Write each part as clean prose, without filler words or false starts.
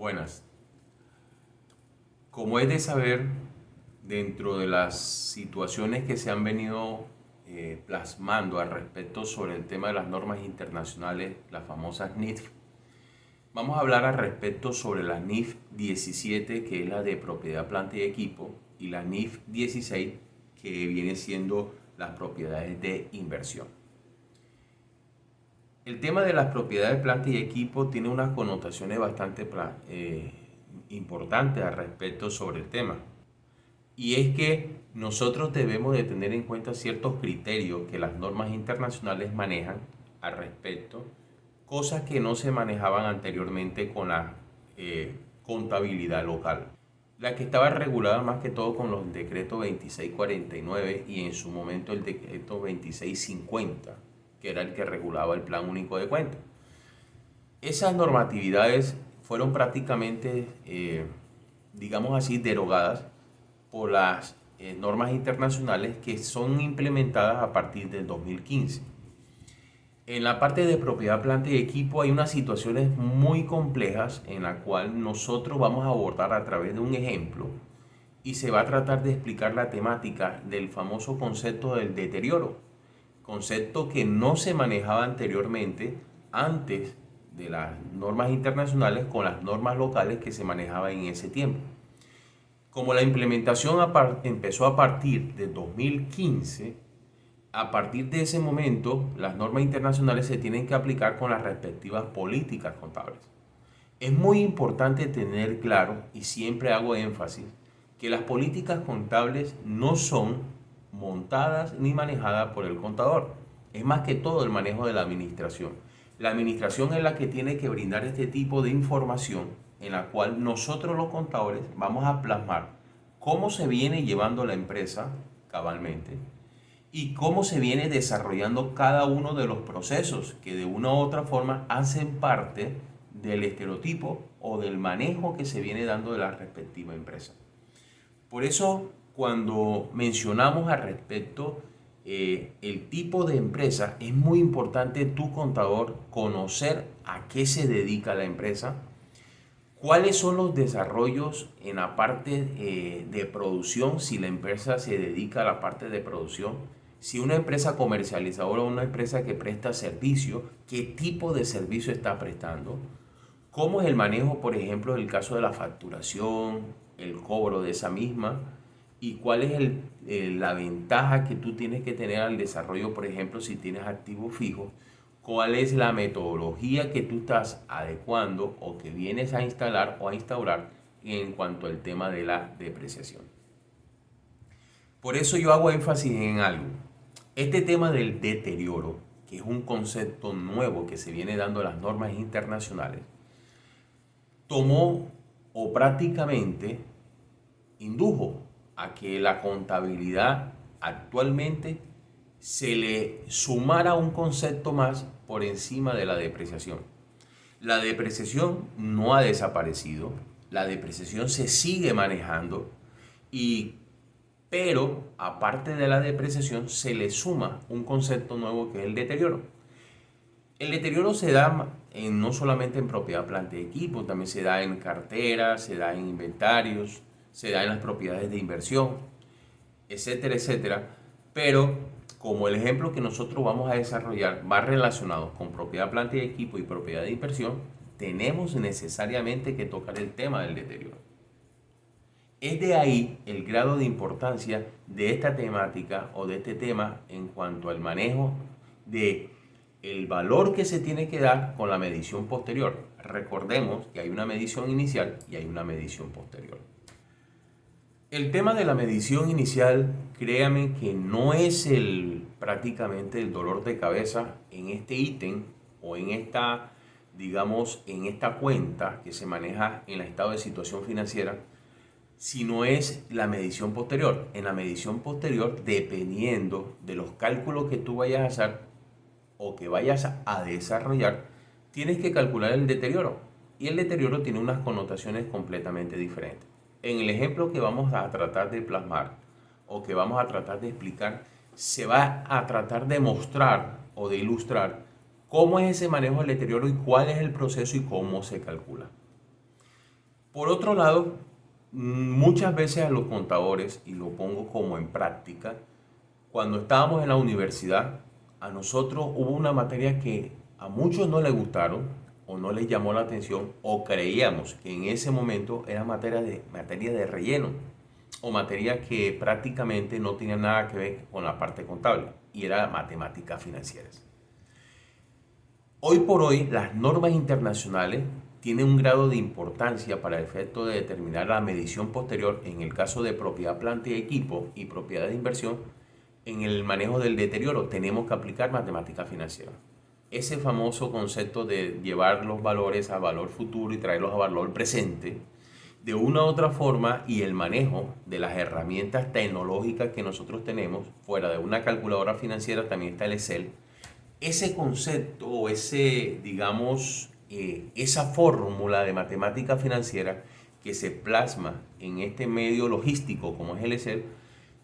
Buenas. Como es de saber, dentro de las situaciones que se han venido plasmando al respecto sobre el tema de las normas internacionales, las famosas NIF, vamos a hablar al respecto sobre la NIF 17, que es la de propiedad, planta y equipo, y la NIF 16, que viene siendo las propiedades de inversión. El tema de las propiedades, planta y equipo tiene unas connotaciones bastante importantes al respecto sobre el tema. Y es que nosotros debemos de tener en cuenta ciertos criterios que las normas internacionales manejan al respecto, cosas que no se manejaban anteriormente con la contabilidad local. La que estaba regulada más que todo con los decretos 2649 y en su momento el decreto 2650, que era el que regulaba el Plan Único de Cuentas. Esas normatividades fueron prácticamente, digamos así, derogadas por las normas internacionales que son implementadas a partir del 2015. En la parte de propiedad, planta y equipo hay unas situaciones muy complejas en la cual nosotros vamos a abordar a través de un ejemplo y se va a tratar de explicar la temática del famoso concepto del deterioro, concepto que no se manejaba anteriormente antes de las normas internacionales con las normas locales que se manejaban en ese tiempo. Como la implementación empezó a partir de 2015, a partir de ese momento las normas internacionales se tienen que aplicar con las respectivas políticas contables. Es muy importante tener claro, y siempre hago énfasis, que las políticas contables no son montadas ni manejadas por el contador. Es más que todo el manejo de la administración. La administración es la que tiene que brindar este tipo de información en la cual nosotros los contadores vamos a plasmar cómo se viene llevando la empresa cabalmente y cómo se viene desarrollando cada uno de los procesos que de una u otra forma hacen parte del estereotipo o del manejo que se viene dando de la respectiva empresa. Por eso, cuando mencionamos al respecto el tipo de empresa, es muy importante tu contador conocer a qué se dedica la empresa, cuáles son los desarrollos en la parte de producción, si la empresa se dedica a la parte de producción, si una empresa comercializadora o una empresa que presta servicio, qué tipo de servicio está prestando, cómo es el manejo, por ejemplo, del caso de la facturación, el cobro de esa misma y cuál es la ventaja que tú tienes que tener al desarrollo, por ejemplo, si tienes activos fijos, cuál es la metodología que tú estás adecuando o que vienes a instalar o a instaurar en cuanto al tema de la depreciación. Por eso yo hago énfasis en algo. Este tema del deterioro, que es un concepto nuevo que se viene dando en las normas internacionales, tomó o prácticamente indujo a que la contabilidad actualmente se le sumara un concepto más por encima de la depreciación. La depreciación no ha desaparecido, la depreciación se sigue manejando, pero aparte de la depreciación se le suma un concepto nuevo que es el deterioro. El deterioro se da no solamente en propiedad, planta y equipo, también se da en carteras, se da en inventarios, se da en las propiedades de inversión, etcétera, etcétera. Pero como el ejemplo que nosotros vamos a desarrollar va relacionado con propiedad, planta y equipo y propiedad de inversión, tenemos necesariamente que tocar el tema del deterioro. Es de ahí el grado de importancia de esta temática o de este tema en cuanto al manejo de el valor que se tiene que dar con la medición posterior. Recordemos que hay una medición inicial y hay una medición posterior. El tema de la medición inicial, créame que no es prácticamente el dolor de cabeza en este ítem o en esta, digamos, en esta cuenta que se maneja en el estado de situación financiera, sino es la medición posterior. En la medición posterior, dependiendo de los cálculos que tú vayas a hacer, o que vayas a desarrollar, tienes que calcular el deterioro. Y el deterioro tiene unas connotaciones completamente diferentes. En el ejemplo que vamos a tratar de plasmar o que vamos a tratar de explicar, se va a tratar de mostrar o de ilustrar cómo es ese manejo del deterioro y cuál es el proceso y cómo se calcula. Por otro lado, muchas veces a los contadores, y lo pongo como en práctica, cuando estábamos en la universidad, a nosotros hubo una materia que a muchos no les gustaron o no les llamó la atención o creíamos que en ese momento era materia de relleno o materia que prácticamente no tenía nada que ver con la parte contable y era matemáticas financieras. Hoy por hoy, las normas internacionales tienen un grado de importancia para el efecto de determinar la medición posterior en el caso de propiedad, planta y equipo y propiedad de inversión. En el manejo del deterioro tenemos que aplicar matemática financiera. Ese famoso concepto de llevar los valores a valor futuro y traerlos a valor presente, de una u otra forma, y el manejo de las herramientas tecnológicas que nosotros tenemos, fuera de una calculadora financiera también está el Excel. Ese concepto o digamos, esa fórmula de matemática financiera que se plasma en este medio logístico como es el Excel,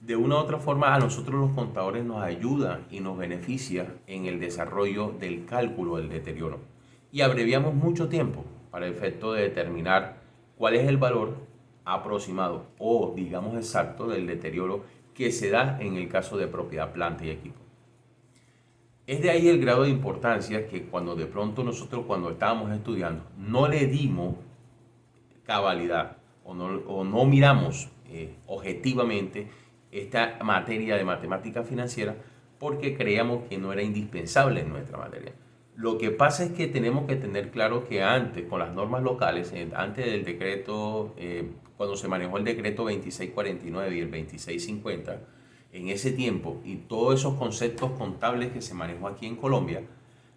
de una u otra forma a nosotros los contadores nos ayuda y nos beneficia en el desarrollo del cálculo del deterioro. Y abreviamos mucho tiempo para el efecto de determinar cuál es el valor aproximado o digamos exacto del deterioro que se da en el caso de propiedad, planta y equipo. Es de ahí el grado de importancia que cuando de pronto nosotros cuando estábamos estudiando no le dimos cabalidad o no miramos objetivamente esta materia de matemática financiera porque creíamos que no era indispensable en nuestra materia. Lo que pasa es que tenemos que tener claro que antes, con las normas locales, antes del decreto, cuando se manejó el decreto 2649 y el 2650, en ese tiempo, y todos esos conceptos contables que se manejó aquí en Colombia,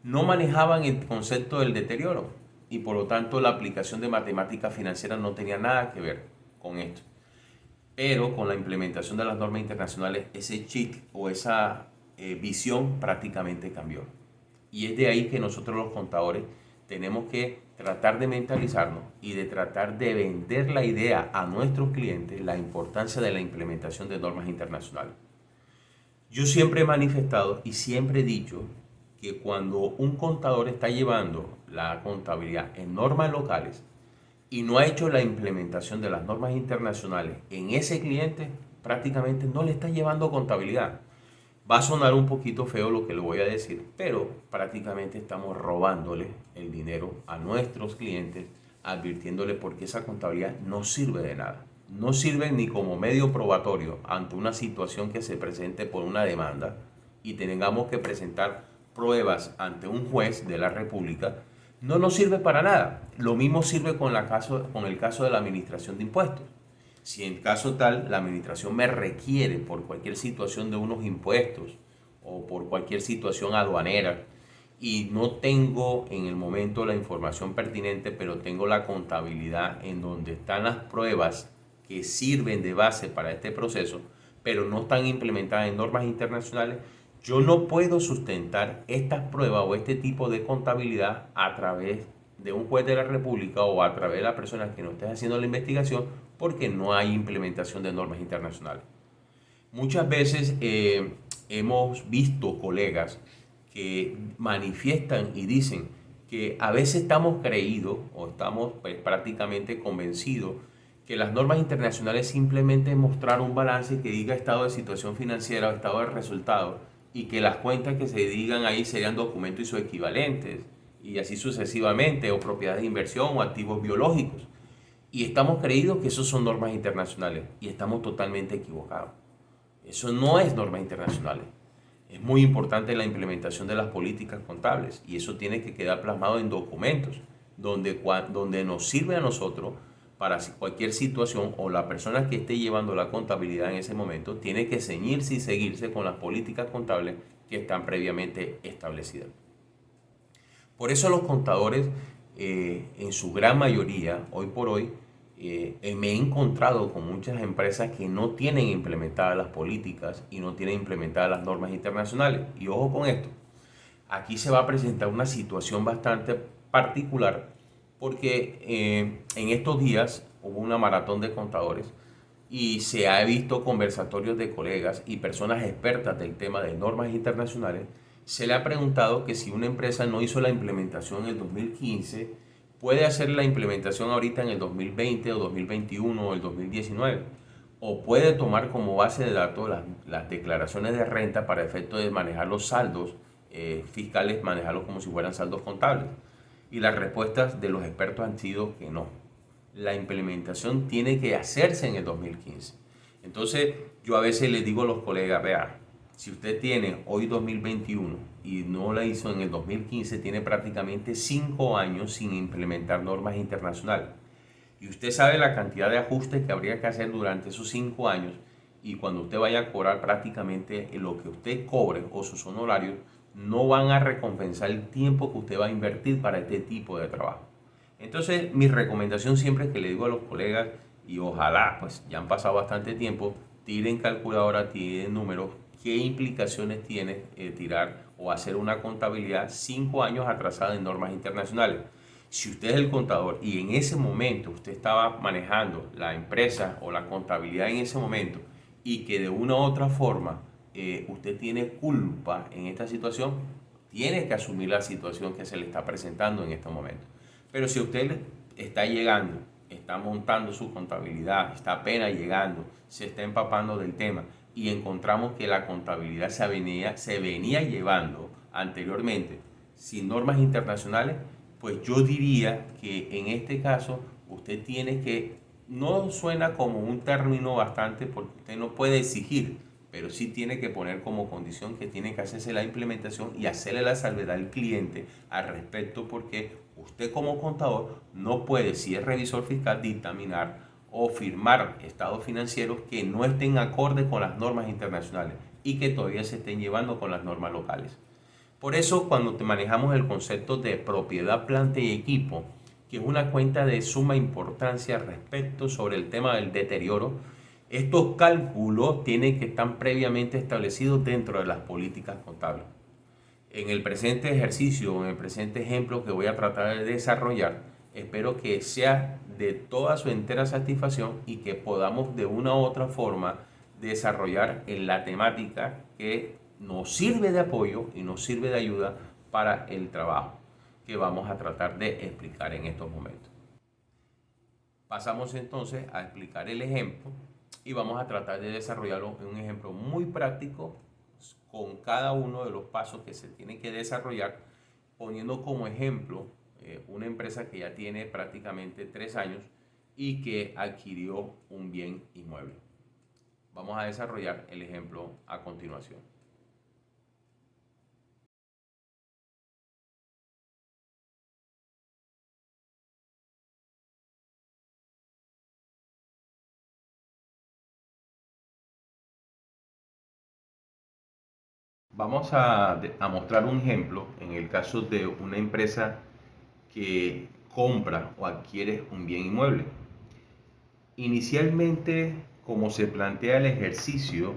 no manejaban el concepto del deterioro y por lo tanto la aplicación de matemática financiera no tenía nada que ver con esto. Pero con la implementación de las normas internacionales, ese chip o esa visión prácticamente cambió. Y es de ahí que nosotros los contadores tenemos que tratar de mentalizarnos y de tratar de vender la idea a nuestros clientes, la importancia de la implementación de normas internacionales. Yo siempre he manifestado y siempre he dicho que cuando un contador está llevando la contabilidad en normas locales y no ha hecho la implementación de las normas internacionales en ese cliente, prácticamente no le está llevando contabilidad. Va a sonar un poquito feo lo que le voy a decir, pero prácticamente estamos robándole el dinero a nuestros clientes, advirtiéndole porque esa contabilidad no sirve de nada. No sirve ni como medio probatorio ante una situación que se presente por una demanda y tengamos que presentar pruebas ante un juez de la República. No nos sirve para nada. Lo mismo sirve con el caso de la administración de impuestos. Si en caso tal la administración me requiere por cualquier situación de unos impuestos o por cualquier situación aduanera y no tengo en el momento la información pertinente, pero tengo la contabilidad en donde están las pruebas que sirven de base para este proceso, pero no están implementadas en normas internacionales, yo no puedo sustentar estas pruebas o este tipo de contabilidad a través de un juez de la República o a través de la persona que no esté haciendo la investigación porque no hay implementación de normas internacionales. Muchas veces hemos visto colegas que manifiestan y dicen que a veces estamos creídos o estamos prácticamente convencidos que las normas internacionales simplemente mostrar un balance que diga estado de situación financiera o estado de resultado y que las cuentas que se digan ahí serían documentos y sus equivalentes y así sucesivamente, o propiedades de inversión o activos biológicos. Y estamos creídos que esos son normas internacionales y estamos totalmente equivocados. Eso no es normas internacionales. Es muy importante la implementación de las políticas contables y eso tiene que quedar plasmado en documentos donde nos sirve a nosotros para cualquier situación o la persona que esté llevando la contabilidad en ese momento tiene que ceñirse y seguirse con las políticas contables que están previamente establecidas. Por eso los contadores, en su gran mayoría, hoy por hoy, me he encontrado con muchas empresas que no tienen implementadas las políticas y no tienen implementadas las normas internacionales. Y ojo con esto, aquí se va a presentar una situación bastante particular porque en estos días hubo una maratón de contadores y se ha visto conversatorios de colegas y personas expertas del tema de normas internacionales. Se le ha preguntado que si una empresa no hizo la implementación en el 2015, puede hacer la implementación ahorita en el 2020 o 2021 o el 2019, o puede tomar como base de datos las declaraciones de renta para efecto de manejar los saldos fiscales, manejarlos como si fueran saldos contables. Y las respuestas de los expertos han sido que no. La implementación tiene que hacerse en el 2015. Entonces, yo a veces les digo a los colegas, vea, si usted tiene hoy 2021 y no la hizo en el 2015, tiene prácticamente 5 años sin implementar normas internacionales. Y usted sabe la cantidad de ajustes que habría que hacer durante esos 5 años, y cuando usted vaya a cobrar, prácticamente lo que usted cobre o sus honorarios no van a recompensar el tiempo que usted va a invertir para este tipo de trabajo. Entonces, mi recomendación siempre que le digo a los colegas, y ojalá, pues ya han pasado bastante tiempo, tiren calculadora, tiren números, qué implicaciones tiene tirar o hacer una contabilidad 5 años atrasada en normas internacionales. Si usted es el contador y en ese momento usted estaba manejando la empresa o la contabilidad en ese momento, y que de una u otra forma usted tiene culpa en esta situación, tiene que asumir la situación que se le está presentando en este momento. Pero si usted está llegando, está montando su contabilidad, está apenas llegando, se está empapando del tema, y encontramos que la contabilidad se venía llevando anteriormente sin normas internacionales, pues yo diría que en este caso usted tiene que, no suena como un término bastante porque usted no puede exigir, pero sí tiene que poner como condición que tiene que hacerse la implementación y hacerle la salvedad al cliente al respecto, porque usted como contador no puede, si es revisor fiscal, dictaminar o firmar estados financieros que no estén acorde con las normas internacionales y que todavía se estén llevando con las normas locales. Por eso, cuando te manejamos el concepto de propiedad, planta y equipo, que es una cuenta de suma importancia respecto sobre el tema del deterioro, estos cálculos tienen que estar previamente establecidos dentro de las políticas contables. En el presente ejercicio, en el presente ejemplo que voy a tratar de desarrollar, espero que sea de toda su entera satisfacción y que podamos de una u otra forma desarrollar en la temática que nos sirve de apoyo y nos sirve de ayuda para el trabajo que vamos a tratar de explicar en estos momentos. Pasamos entonces a explicar el ejemplo y vamos a tratar de desarrollarlo en un ejemplo muy práctico con cada uno de los pasos que se tienen que desarrollar, poniendo como ejemplo una empresa que ya tiene prácticamente 3 años y que adquirió un bien inmueble. Vamos a desarrollar el ejemplo a continuación. Vamos a mostrar un ejemplo en el caso de una empresa que compra o adquiere un bien inmueble. Inicialmente, como se plantea el ejercicio,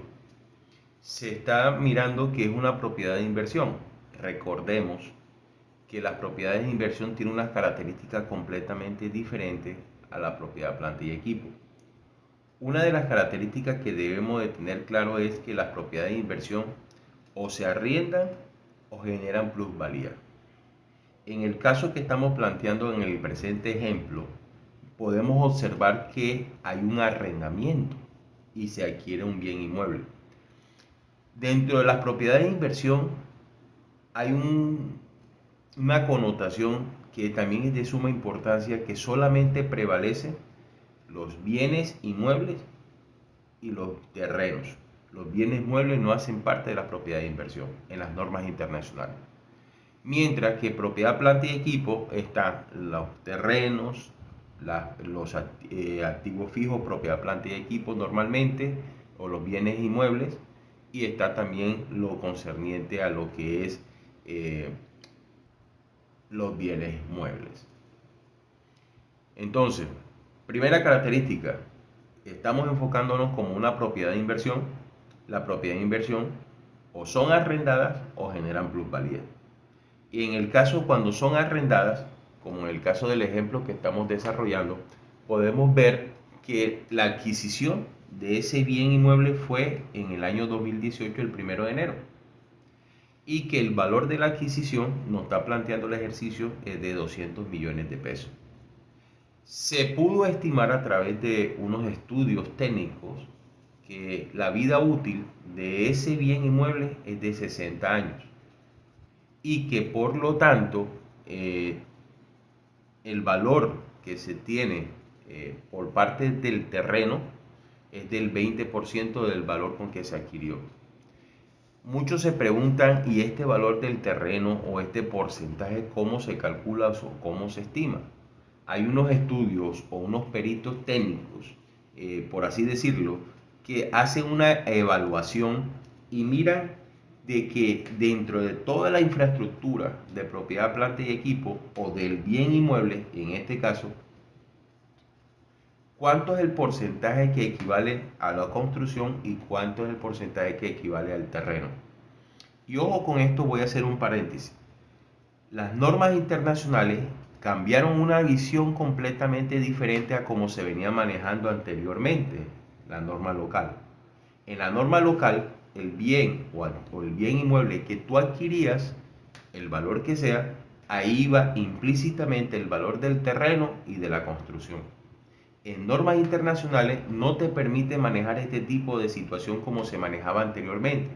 se está mirando que es una propiedad de inversión. Recordemos que las propiedades de inversión tienen unas características completamente diferentes a la propiedad planta y equipo. Una de las características que debemos de tener claro es que las propiedades de inversión o se arriendan o generan plusvalía. En el caso que estamos planteando en el presente ejemplo, podemos observar que hay un arrendamiento y se adquiere un bien inmueble. Dentro de las propiedades de inversión hay una connotación que también es de suma importancia, que solamente prevalecen los bienes inmuebles y los terrenos. Los bienes muebles no hacen parte de la propiedad de inversión en las normas internacionales. Mientras que propiedad, planta y equipo están los terrenos, los activos fijos, propiedad, planta y equipo normalmente, o los bienes inmuebles, y está también lo concerniente a lo que es los bienes muebles. Entonces, primera característica, estamos enfocándonos como una propiedad de inversión. La propiedad de inversión o son arrendadas o generan plusvalía. Y en el caso cuando son arrendadas, como en el caso del ejemplo que estamos desarrollando, podemos ver que la adquisición de ese bien inmueble fue en el año 2018, el 1 de enero. y que el valor de la adquisición nos está planteando el ejercicio es de 200 millones de pesos. Se pudo estimar a través de unos estudios técnicos que la vida útil de ese bien inmueble es de 60 años y que por lo tanto el valor que se tiene por parte del terreno es del 20% del valor con que se adquirió. Muchos se preguntan, ¿y este valor del terreno o este porcentaje cómo se calcula o cómo se estima? Hay unos estudios o unos peritos técnicos, por así decirlo, que hacen una evaluación y miran de que dentro de toda la infraestructura de propiedad, planta y equipo o del bien inmueble, en este caso, ¿cuánto es el porcentaje que equivale a la construcción y cuánto es el porcentaje que equivale al terreno? Y ojo con esto, voy a hacer un paréntesis. Las normas internacionales cambiaron una visión completamente diferente a cómo se venía manejando anteriormente la norma local. En la norma local, el bien o el bien inmueble que tú adquirías, el valor que sea, ahí iba implícitamente el valor del terreno y de la construcción. En normas internacionales no te permite manejar este tipo de situación como se manejaba anteriormente.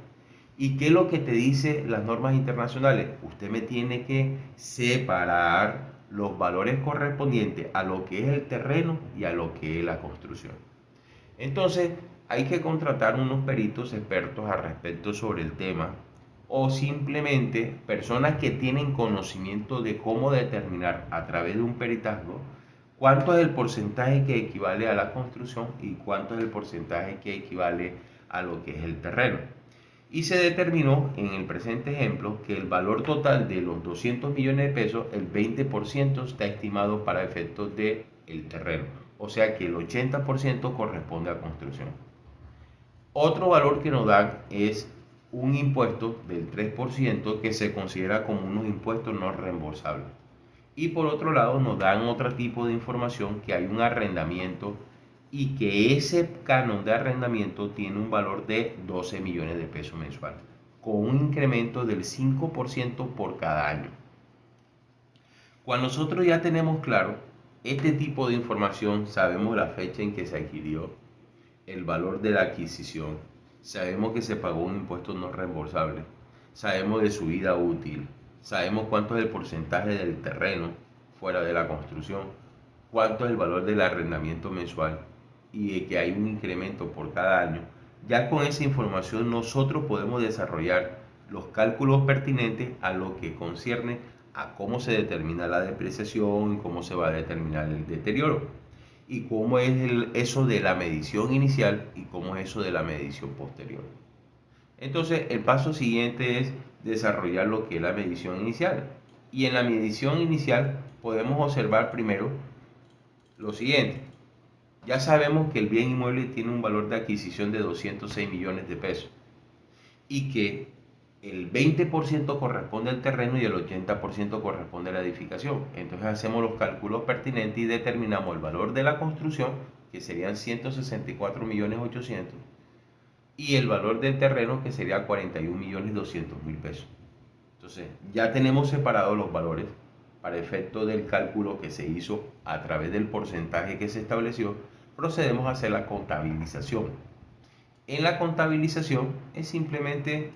¿Y qué es lo que te dice las normas internacionales? Usted me tiene que separar los valores correspondientes a lo que es el terreno y a lo que es la construcción. Entonces, hay que contratar unos peritos expertos al respecto sobre el tema o simplemente personas que tienen conocimiento de cómo determinar a través de un peritazgo cuánto es el porcentaje que equivale a la construcción y cuánto es el porcentaje que equivale a lo que es el terreno. Y se determinó en el presente ejemplo que el valor total de los 200 millones de pesos, el 20% está estimado para efectos del terreno. O sea que el 80% corresponde a construcción. Otro valor que nos dan es un impuesto del 3% que se considera como unos impuestos no reembolsables. Y por otro lado nos dan otro tipo de información que hay un arrendamiento y que ese canon de arrendamiento tiene un valor de 12 millones de pesos mensual, con un incremento del 5% por cada año. Cuando nosotros ya tenemos claro este tipo de información, sabemos la fecha en que se adquirió, el valor de la adquisición, sabemos que se pagó un impuesto no reembolsable, sabemos de su vida útil, sabemos cuánto es el porcentaje del terreno fuera de la construcción, cuánto es el valor del arrendamiento mensual y que hay un incremento por cada año. Ya con esa información nosotros podemos desarrollar los cálculos pertinentes a lo que concierne a cómo se determina la depreciación y cómo se va a determinar el deterioro y cómo es eso de la medición inicial y cómo es eso de la medición posterior. Entonces, el paso siguiente es desarrollar lo que es la medición inicial. Y en la medición inicial podemos observar primero lo siguiente. Ya sabemos que el bien inmueble tiene un valor de adquisición de 206 millones de pesos y que el 20% corresponde al terreno y el 80% corresponde a la edificación. Entonces hacemos los cálculos pertinentes y determinamos el valor de la construcción, que serían 164 millones 800, y el valor del terreno, que sería 41 millones 200 mil pesos. Entonces ya tenemos separados los valores para efecto del cálculo que se hizo a través del porcentaje que se estableció. Procedemos a hacer la contabilización. En la contabilización es simplemente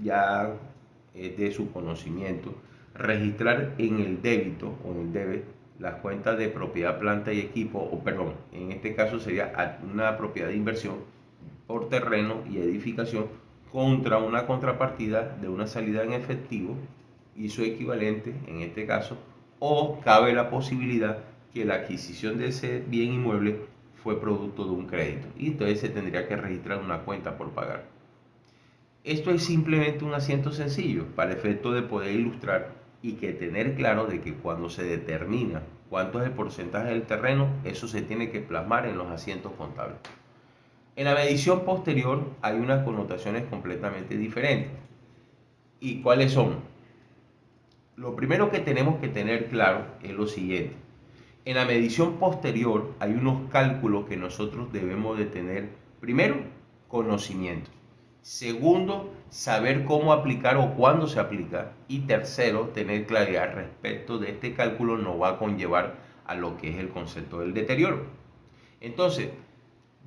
ya de su conocimiento registrar en el débito o en el debe las cuentas de propiedad, planta y equipo, o perdón, en este caso sería una propiedad de inversión por terreno y edificación contra una contrapartida de una salida en efectivo y su equivalente en este caso, o cabe la posibilidad que la adquisición de ese bien inmueble fue producto de un crédito y entonces se tendría que registrar una cuenta por pagar. Esto es simplemente un asiento sencillo para efecto de poder ilustrar y que tener claro de que cuando se determina cuánto es el porcentaje del terreno, eso se tiene que plasmar en los asientos contables. En la medición posterior hay unas connotaciones completamente diferentes. ¿Y cuáles son? Lo primero que tenemos que tener claro es lo siguiente. En la medición posterior hay unos cálculos que nosotros debemos de tener, primero, conocimiento. Segundo, saber cómo aplicar o cuándo se aplica. Y tercero, tener claridad respecto de este cálculo no va a conllevar a lo que es el concepto del deterioro. Entonces,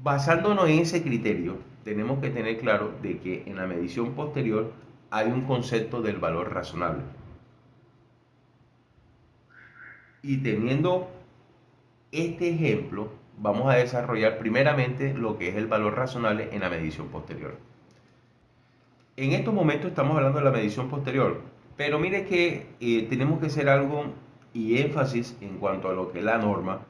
basándonos en ese criterio, tenemos que tener claro de que en la medición posterior hay un concepto del valor razonable. Y teniendo este ejemplo, vamos a desarrollar primeramente lo que es el valor razonable en la medición posterior. En estos momentos estamos hablando de la medición posterior, pero mire que tenemos que hacer algo y énfasis en cuanto a lo que es la norma.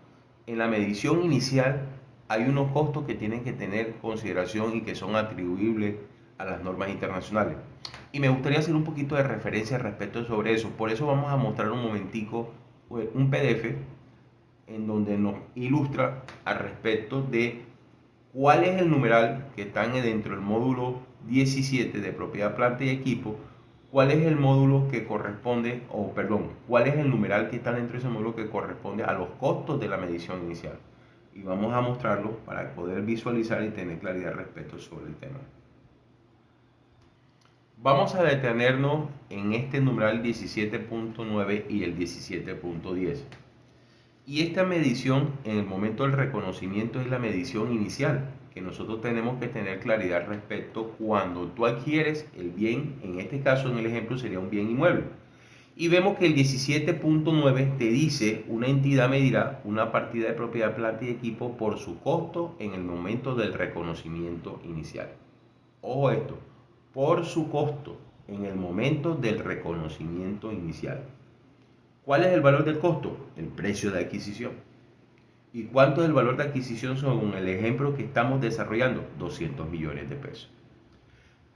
En la medición inicial hay unos costos que tienen que tener consideración y que son atribuibles a las normas internacionales. Y me gustaría hacer un poquito de referencia respecto sobre eso. Por eso vamos a mostrar un momentico un PDF en donde nos ilustra al respecto de cuál es el numeral que está dentro del módulo 17 de propiedad, planta y equipo, cuál es el módulo que corresponde, o perdón, cuál es el numeral que está dentro de ese módulo que corresponde a los costos de la medición inicial. Y vamos a mostrarlo para poder visualizar y tener claridad respecto sobre el tema. Vamos a detenernos en este numeral 17.9 y el 17.10. Y esta medición en el momento del reconocimiento es la medición inicial, que nosotros tenemos que tener claridad respecto cuando tú adquieres el bien, en este caso en el ejemplo sería un bien inmueble. Y vemos que el 17.9 te dice una entidad medirá una partida de propiedad, planta y equipo por su costo en el momento del reconocimiento inicial. Ojo esto, por su costo en el momento del reconocimiento inicial. ¿Cuál es el valor del costo? El precio de adquisición. ¿Y cuánto es el valor de adquisición según el ejemplo que estamos desarrollando? 200 millones de pesos.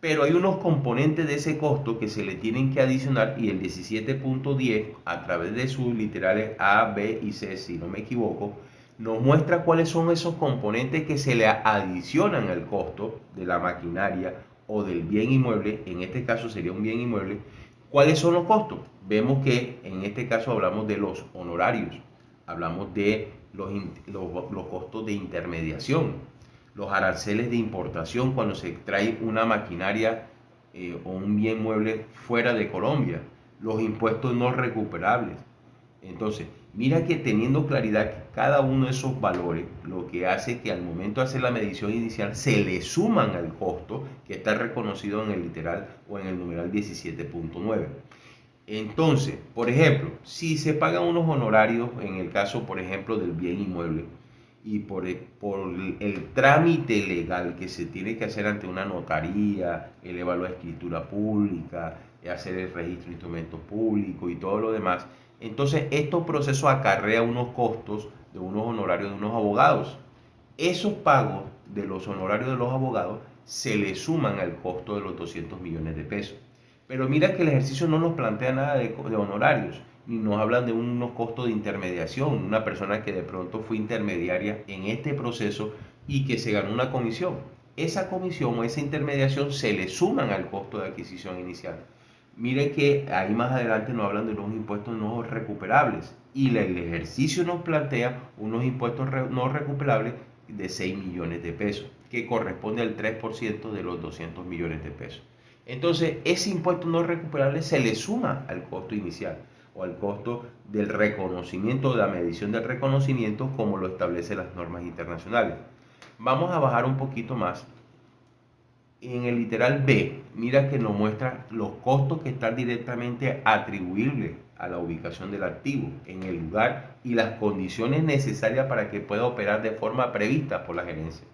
Pero hay unos componentes de ese costo que se le tienen que adicionar y el 17.10 a través de sus literales A, B y C, si no me equivoco, nos muestra cuáles son esos componentes que se le adicionan al costo de la maquinaria o del bien inmueble. En este caso sería un bien inmueble. ¿Cuáles son los costos? Vemos que en este caso hablamos de los honorarios, hablamos de los costos de intermediación, los aranceles de importación cuando se trae una maquinaria o un bien mueble fuera de Colombia, los impuestos no recuperables. Entonces, mira que teniendo claridad que cada uno de esos valores, lo que hace que al momento de hacer la medición inicial se le suman al costo que está reconocido en el literal o en el numeral 17.9. Entonces, por ejemplo, si se pagan unos honorarios, en el caso, por ejemplo, del bien inmueble, y por el trámite legal que se tiene que hacer ante una notaría, elevar la escritura pública, hacer el registro de instrumentos públicos y todo lo demás, entonces estos procesos acarrean unos costos de unos honorarios de unos abogados. Esos pagos de los honorarios de los abogados se le suman al costo de los 200 millones de pesos. Pero mira que el ejercicio no nos plantea nada de honorarios, ni nos hablan de unos costos de intermediación, una persona que de pronto fue intermediaria en este proceso y que se ganó una comisión. Esa comisión o esa intermediación se le suman al costo de adquisición inicial. Miren que ahí más adelante nos hablan de unos impuestos no recuperables y el ejercicio nos plantea unos impuestos no recuperables de 6 millones de pesos, que corresponde al 3% de los 200 millones de pesos. Entonces, ese impuesto no recuperable se le suma al costo inicial o al costo del reconocimiento, de la medición del reconocimiento, como lo establecen las normas internacionales. Vamos a bajar un poquito más. En el literal B, mira que nos muestra los costos que están directamente atribuibles a la ubicación del activo en el lugar y las condiciones necesarias para que pueda operar de forma prevista por la gerencia.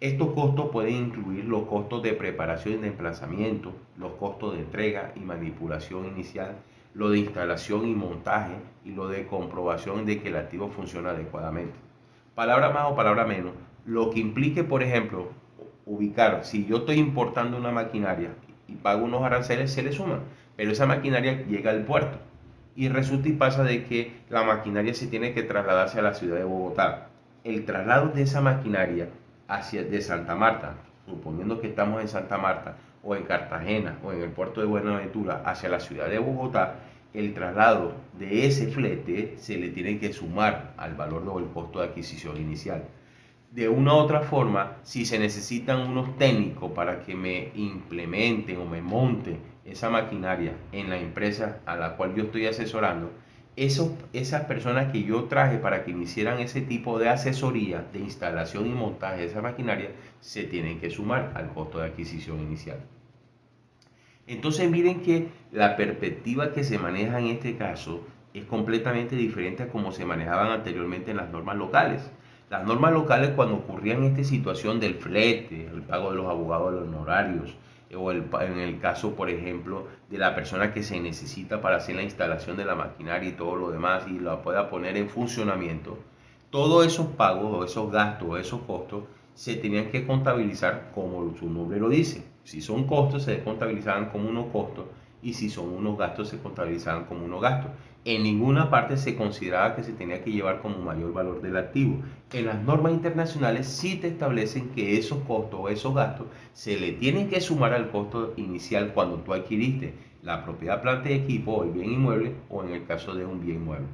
Estos costos pueden incluir los costos de preparación y de emplazamiento, los costos de entrega y manipulación inicial, lo de instalación y montaje y lo de comprobación de que el activo funciona adecuadamente. Palabra más o palabra menos, lo que implique, por ejemplo, ubicar, si yo estoy importando una maquinaria y pago unos aranceles, se le suman, pero esa maquinaria llega al puerto y resulta y pasa de que la maquinaria se tiene que trasladarse a la ciudad de Bogotá. El traslado de esa maquinaria de Santa Marta, suponiendo que estamos en Santa Marta o en Cartagena o en el puerto de Buenaventura hacia la ciudad de Bogotá, el traslado de ese flete se le tiene que sumar al valor o el costo de adquisición inicial. de una u otra forma, si se necesitan unos técnicos para que me implementen o me monten esa maquinaria en la empresa a la cual yo estoy asesorando, esas personas que yo traje para que me hicieran ese tipo de asesoría, de instalación y montaje de esa maquinaria, se tienen que sumar al costo de adquisición inicial. Entonces miren que la perspectiva que se maneja en este caso es completamente diferente a como se manejaban anteriormente en las normas locales. Las normas locales, cuando ocurrían esta situación del flete, el pago de los abogados, los honorarios, en el caso, por ejemplo, de la persona que se necesita para hacer la instalación de la maquinaria y todo lo demás y la pueda poner en funcionamiento, todos esos pagos o esos gastos o esos costos se tenían que contabilizar como su nombre lo dice. Si son costos, se contabilizaban como unos costos, y si son unos gastos, se contabilizaban como unos gastos. En ninguna parte se consideraba que se tenía que llevar como mayor valor del activo. En las normas internacionales sí te establecen que esos costos o esos gastos se le tienen que sumar al costo inicial cuando tú adquiriste la propiedad, planta y equipo o el bien inmueble, o en el caso de un bien mueble.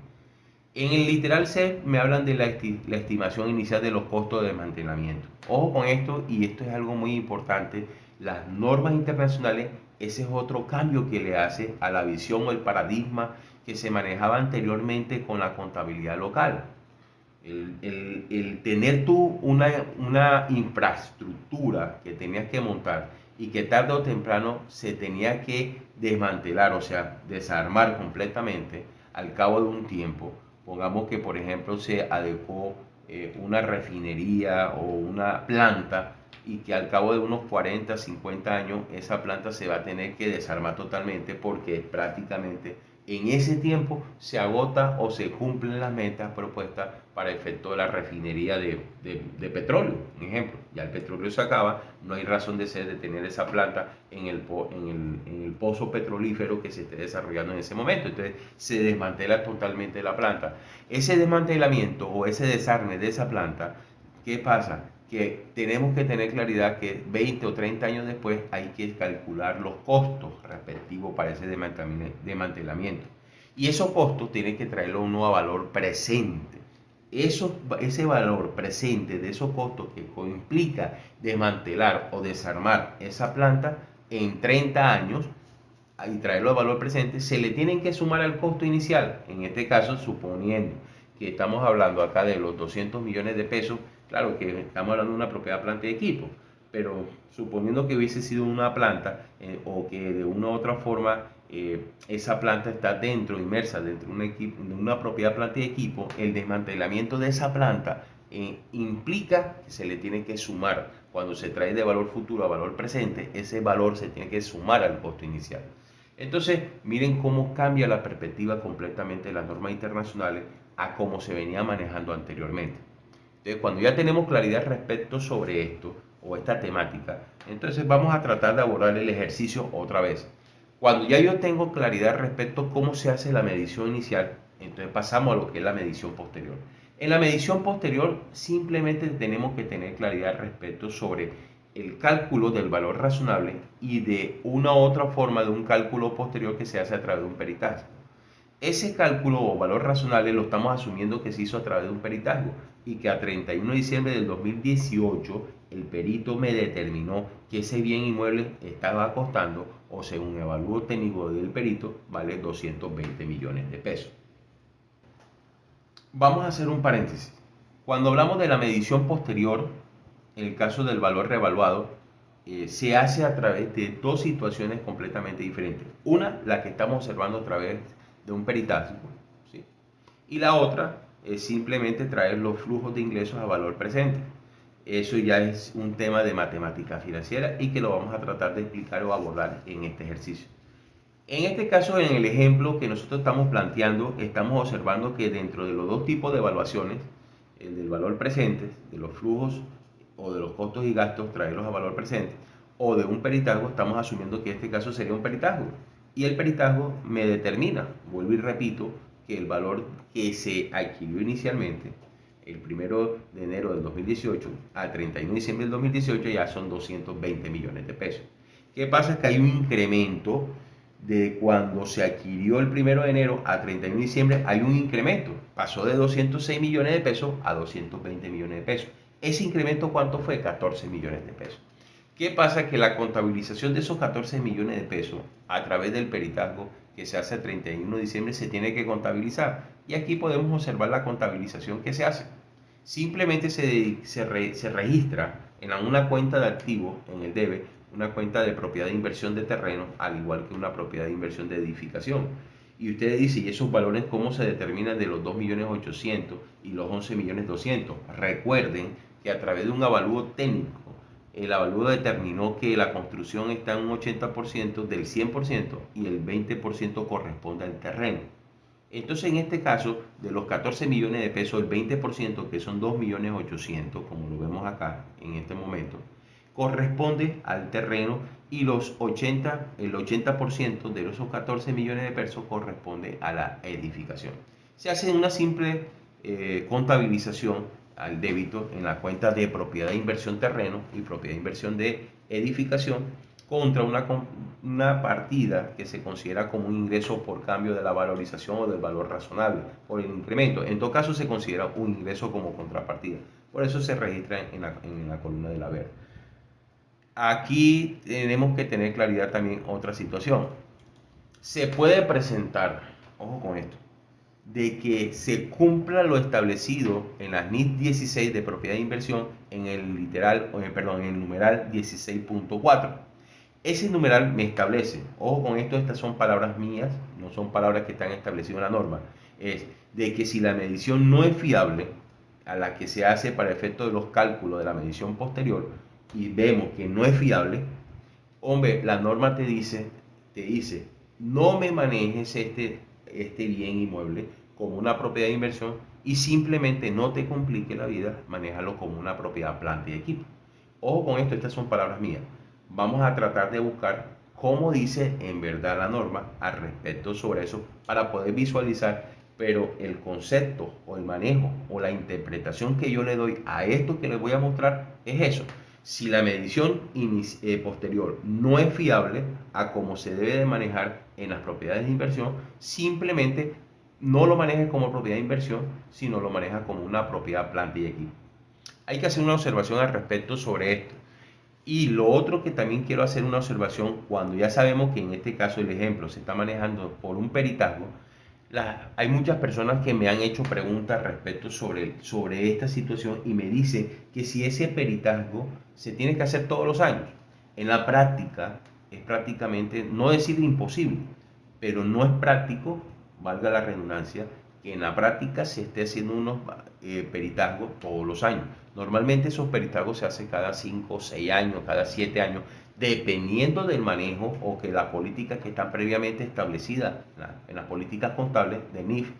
En el literal C me hablan de la estimación inicial de los costos de mantenimiento. Ojo con esto, y esto es algo muy importante, las normas internacionales, ese es otro cambio que le hace a la visión o el paradigma que se manejaba anteriormente con la contabilidad local. El tener tú una infraestructura que tenías que montar y que tarde o temprano se tenía que desmantelar, o sea, desarmar completamente al cabo de un tiempo. Pongamos que, por ejemplo, se adecuó una refinería o una planta, y que al cabo de unos 40, 50 años esa planta se va a tener que desarmar totalmente, porque prácticamente en ese tiempo se agota o se cumplen las metas propuestas para efecto de la refinería de petróleo. Un ejemplo, ya el petróleo se acaba, no hay razón de ser de tener esa planta en el pozo petrolífero que se esté desarrollando en ese momento. Entonces se desmantela totalmente la planta. Ese desmantelamiento o ese desarme de esa planta, ¿qué pasa? Que tenemos que tener claridad que 20 o 30 años después hay que calcular los costos respectivos para ese desmantelamiento. Y esos costos tienen que traerlo uno a valor presente. Ese valor presente de esos costos que implica desmantelar o desarmar esa planta en 30 años y traerlo a valor presente, se le tienen que sumar al costo inicial. En este caso, suponiendo que estamos hablando acá de los 200 millones de pesos, claro que estamos hablando de una propiedad, planta y equipo, pero suponiendo que hubiese sido una planta o que de una u otra forma esa planta está dentro, inmersa dentro de una propiedad, planta y equipo, el desmantelamiento de esa planta implica que se le tiene que sumar. Cuando se trae de valor futuro a valor presente, ese valor se tiene que sumar al costo inicial. Entonces, miren cómo cambia la perspectiva completamente de las normas internacionales a cómo se venía manejando anteriormente. Entonces, cuando ya tenemos claridad respecto sobre esto o esta temática, entonces vamos a tratar de abordar el ejercicio otra vez. Cuando ya yo tengo claridad respecto a cómo se hace la medición inicial, entonces pasamos a lo que es la medición posterior. En la medición posterior simplemente tenemos que tener claridad respecto sobre el cálculo del valor razonable y de una u otra forma de un cálculo posterior que se hace a través de un peritaje. Ese cálculo o valor razonable lo estamos asumiendo que se hizo a través de un peritaje, y que a 31 de diciembre del 2018 el perito me determinó que ese bien inmueble estaba costando, o según el evalúo técnico del perito, vale 220 millones de pesos. Vamos a hacer un paréntesis. Cuando hablamos de la medición posterior, en el caso del valor revaluado, se hace a través de dos situaciones completamente diferentes. Una, la que estamos observando a través de un peritaje, ¿sí? Y la otra es simplemente traer los flujos de ingresos a valor presente. Eso ya es un tema de matemática financiera y que lo vamos a tratar de explicar o abordar en este ejercicio. En este caso, en el ejemplo que nosotros estamos planteando, estamos observando que dentro de los dos tipos de evaluaciones, el del valor presente, de los flujos o de los costos y gastos, traerlos a valor presente, o de un peritaje, estamos asumiendo que este caso sería un peritaje. Y el peritaje me determina, vuelvo y repito, que el valor que se adquirió inicialmente, el 1 de enero del 2018 al 31 de diciembre del 2018, ya son 220 millones de pesos. ¿Qué pasa? Que hay un incremento de cuando se adquirió el 1 de enero a 31 de diciembre, hay un incremento. Pasó de 206 millones de pesos a 220 millones de pesos. Ese incremento, ¿cuánto fue? 14 millones de pesos. ¿Qué pasa? Que la contabilización de esos 14 millones de pesos a través del peritazgo que se hace el 31 de diciembre se tiene que contabilizar. Y aquí podemos observar la contabilización que se hace. Simplemente se registra en una cuenta de activos, en el debe, una cuenta de propiedad de inversión de terreno, al igual que una propiedad de inversión de edificación. Y usted dice, ¿y esos valores cómo se determinan de los 2.800.000 y los 11.200.000? Recuerden que a través de un avalúo técnico, el avalúo determinó que la construcción está en un 80% del 100% y el 20% corresponde al terreno. Entonces, en este caso, de los 14 millones de pesos, el 20%, que son 2.800.000, como lo vemos acá en este momento, corresponde al terreno, y el 80% de esos 14 millones de pesos corresponde a la edificación. Se hace una simple contabilización al débito en la cuenta de propiedad de inversión terreno y propiedad de inversión de edificación contra una partida que se considera como un ingreso por cambio de la valorización o del valor razonable por el incremento. En todo caso se considera un ingreso como contrapartida. Por eso se registra en la columna del haber. Aquí tenemos que tener claridad también otra situación. Se puede presentar, ojo con esto, de que se cumpla lo establecido en la NIF 16 de propiedad de inversión en el en el numeral 16.4. Ese numeral me establece, ojo con esto, estas son palabras mías, no son palabras que están establecidas en la norma, es de que si la medición no es fiable a la que se hace para efecto de los cálculos de la medición posterior y vemos que no es fiable, hombre, la norma te dice, no me manejes este bien inmueble como una propiedad de inversión y simplemente no te complique la vida, manéjalo como una propiedad, planta y equipo. Ojo con esto, estas son palabras mías. Vamos a tratar de buscar cómo dice en verdad la norma al respecto sobre eso para poder visualizar, pero el concepto o el manejo o la interpretación que yo le doy a esto que les voy a mostrar es eso. Si la medición posterior no es fiable a cómo se debe de manejar en las propiedades de inversión, simplemente no lo manejes como propiedad de inversión, sino lo manejas como una propiedad, planta y equipo. Hay que hacer una observación al respecto sobre esto. Y lo otro que también quiero hacer una observación, cuando ya sabemos que en este caso el ejemplo se está manejando por un peritazgo, hay muchas personas que me han hecho preguntas respecto sobre esta situación y me dicen que si ese peritazgo se tiene que hacer todos los años. En la práctica es prácticamente, no decir imposible, pero no es práctico, valga la redundancia, que en la práctica se esté haciendo unos peritazgos todos los años. Normalmente esos peritazgos se hacen cada 5, 6 años, cada 7 años, dependiendo del manejo o que las políticas que están previamente establecidas en las políticas contables de NIF,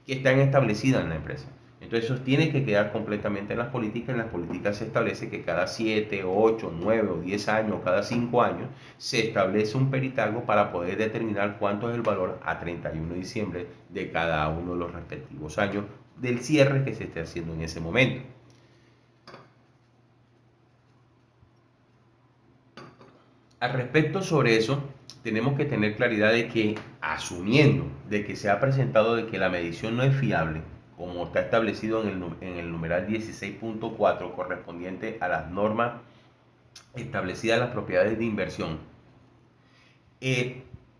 que están establecidas en la empresa. Entonces eso tiene que quedar completamente en las políticas. En las políticas se establece que cada 7, 8, 9 o 10 años, cada 5 años, se establece un peritazgo para poder determinar cuánto es el valor a 31 de diciembre de cada uno de los respectivos años del cierre que se esté haciendo en ese momento. Al respecto sobre eso, tenemos que tener claridad de que, asumiendo de que se ha presentado de que la medición no es fiable, como está establecido en el numeral 16.4 correspondiente a las normas establecidas en las propiedades de inversión,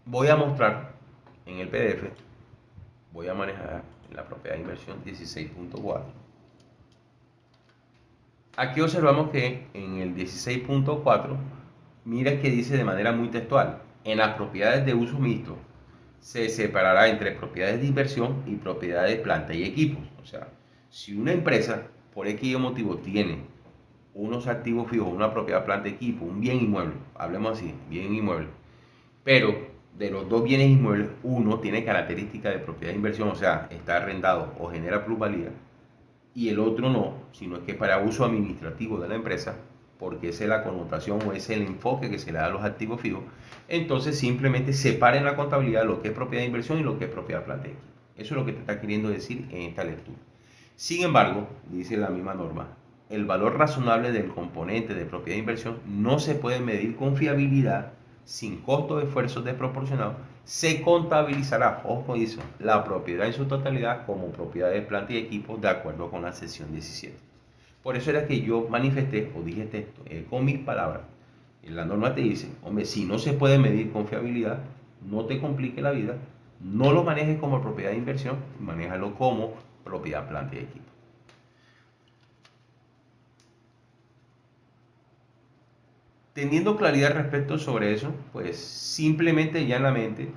voy a mostrar en el PDF, voy a manejar la propiedad de inversión 16.4. Aquí observamos que en el 16.4, mira que dice de manera muy textual, en las propiedades de uso mixto se separará entre propiedades de inversión y propiedades de planta y equipos. O sea, si una empresa por X motivo tiene unos activos fijos, una propiedad, planta y equipo, un bien inmueble, hablemos así, bien inmueble, pero de los dos bienes inmuebles, uno tiene características de propiedad de inversión, o sea, está arrendado o genera plusvalía, y el otro no, sino que para uso administrativo de la empresa, porque esa es la connotación o ese es el enfoque que se le da a los activos fijos, entonces simplemente separen la contabilidad lo que es propiedad de inversión y lo que es propiedad, planta y equipo. Eso es lo que te está queriendo decir en esta lectura. Sin embargo, dice la misma norma, el valor razonable del componente de propiedad de inversión no se puede medir con fiabilidad sin costo de esfuerzos desproporcionados. Se contabilizará, ojo eso, la propiedad en su totalidad como propiedad de planta y equipos de acuerdo con la sección 17. Por eso era que yo manifesté o dije esto con mis palabras. La norma te dice, hombre, si no se puede medir con fiabilidad, no te complique la vida, no lo manejes como propiedad de inversión, manéjalo como propiedad, planta y equipo. Teniendo claridad respecto sobre eso, pues simplemente y llanamente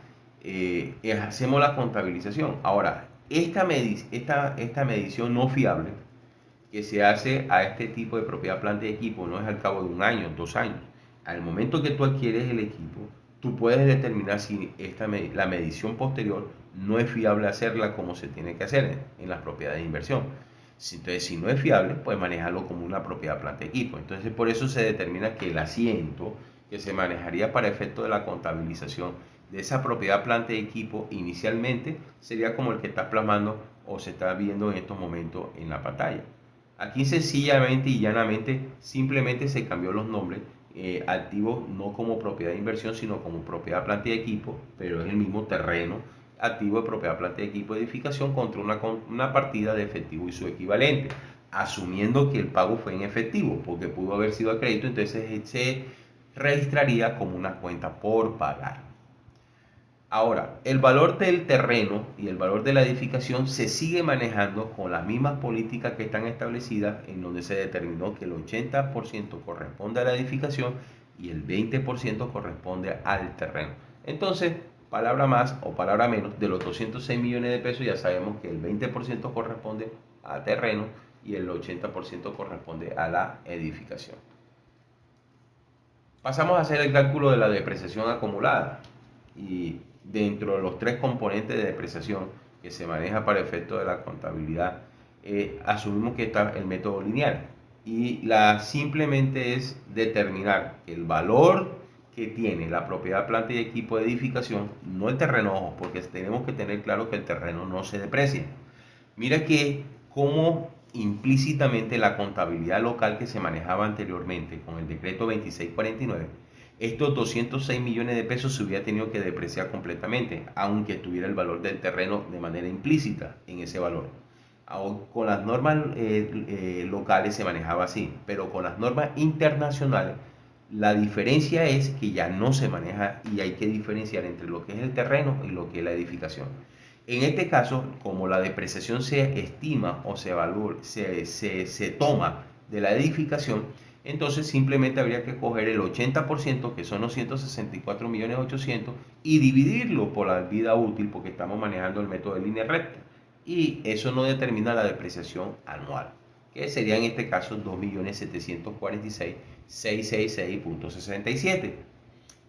hacemos la contabilización. Ahora, esta medición no fiable que se hace a este tipo de propiedad, planta y equipo no es al cabo de un año, 2 años. Al momento que tú adquieres el equipo, tú puedes determinar si la medición posterior no es fiable hacerla como se tiene que hacer en las propiedades de inversión. Entonces, si no es fiable, pues manejarlo como una propiedad, planta y equipo. Entonces, por eso se determina que el asiento que se manejaría para efecto de la contabilización de esa propiedad, planta y equipo inicialmente sería como el que está plasmando o se está viendo en estos momentos en la pantalla. Aquí sencillamente y llanamente simplemente se cambió los nombres. Activo no como propiedad de inversión, sino como propiedad, planta y equipo, pero es el mismo terreno. Activo de propiedad, planta y equipo de edificación contra una partida de efectivo y su equivalente, asumiendo que el pago fue en efectivo, porque pudo haber sido a crédito, entonces se registraría como una cuenta por pagar. Ahora, el valor del terreno y el valor de la edificación se sigue manejando con las mismas políticas que están establecidas, en donde se determinó que el 80% corresponde a la edificación y el 20% corresponde al terreno. Entonces, palabra más o palabra menos, de los 206 millones de pesos ya sabemos que el 20% corresponde a terreno y el 80% corresponde a la edificación. Pasamos a hacer el cálculo de la depreciación acumulada y dentro de los tres componentes de depreciación que se maneja para efecto de la contabilidad, asumimos que está el método lineal y simplemente es determinar el valor que tiene la propiedad, planta y equipo de edificación, no el terreno, ojo, porque tenemos que tener claro que el terreno no se deprecia. Mira que como implícitamente la contabilidad local que se manejaba anteriormente con el decreto 2649, estos 206 millones de pesos se hubiera tenido que depreciar completamente, aunque tuviera el valor del terreno de manera implícita en ese valor. Con las normas locales se manejaba así, pero con las normas internacionales la diferencia es que ya no se maneja y hay que diferenciar entre lo que es el terreno y lo que es la edificación. En este caso, como la depreciación se estima o se evalúa, se toma de la edificación, entonces simplemente habría que coger el 80%, que son los 164 millones 800, y dividirlo por la vida útil, porque estamos manejando el método de línea recta. Y eso no determina la depreciación anual, que sería en este caso 2.746.666.67.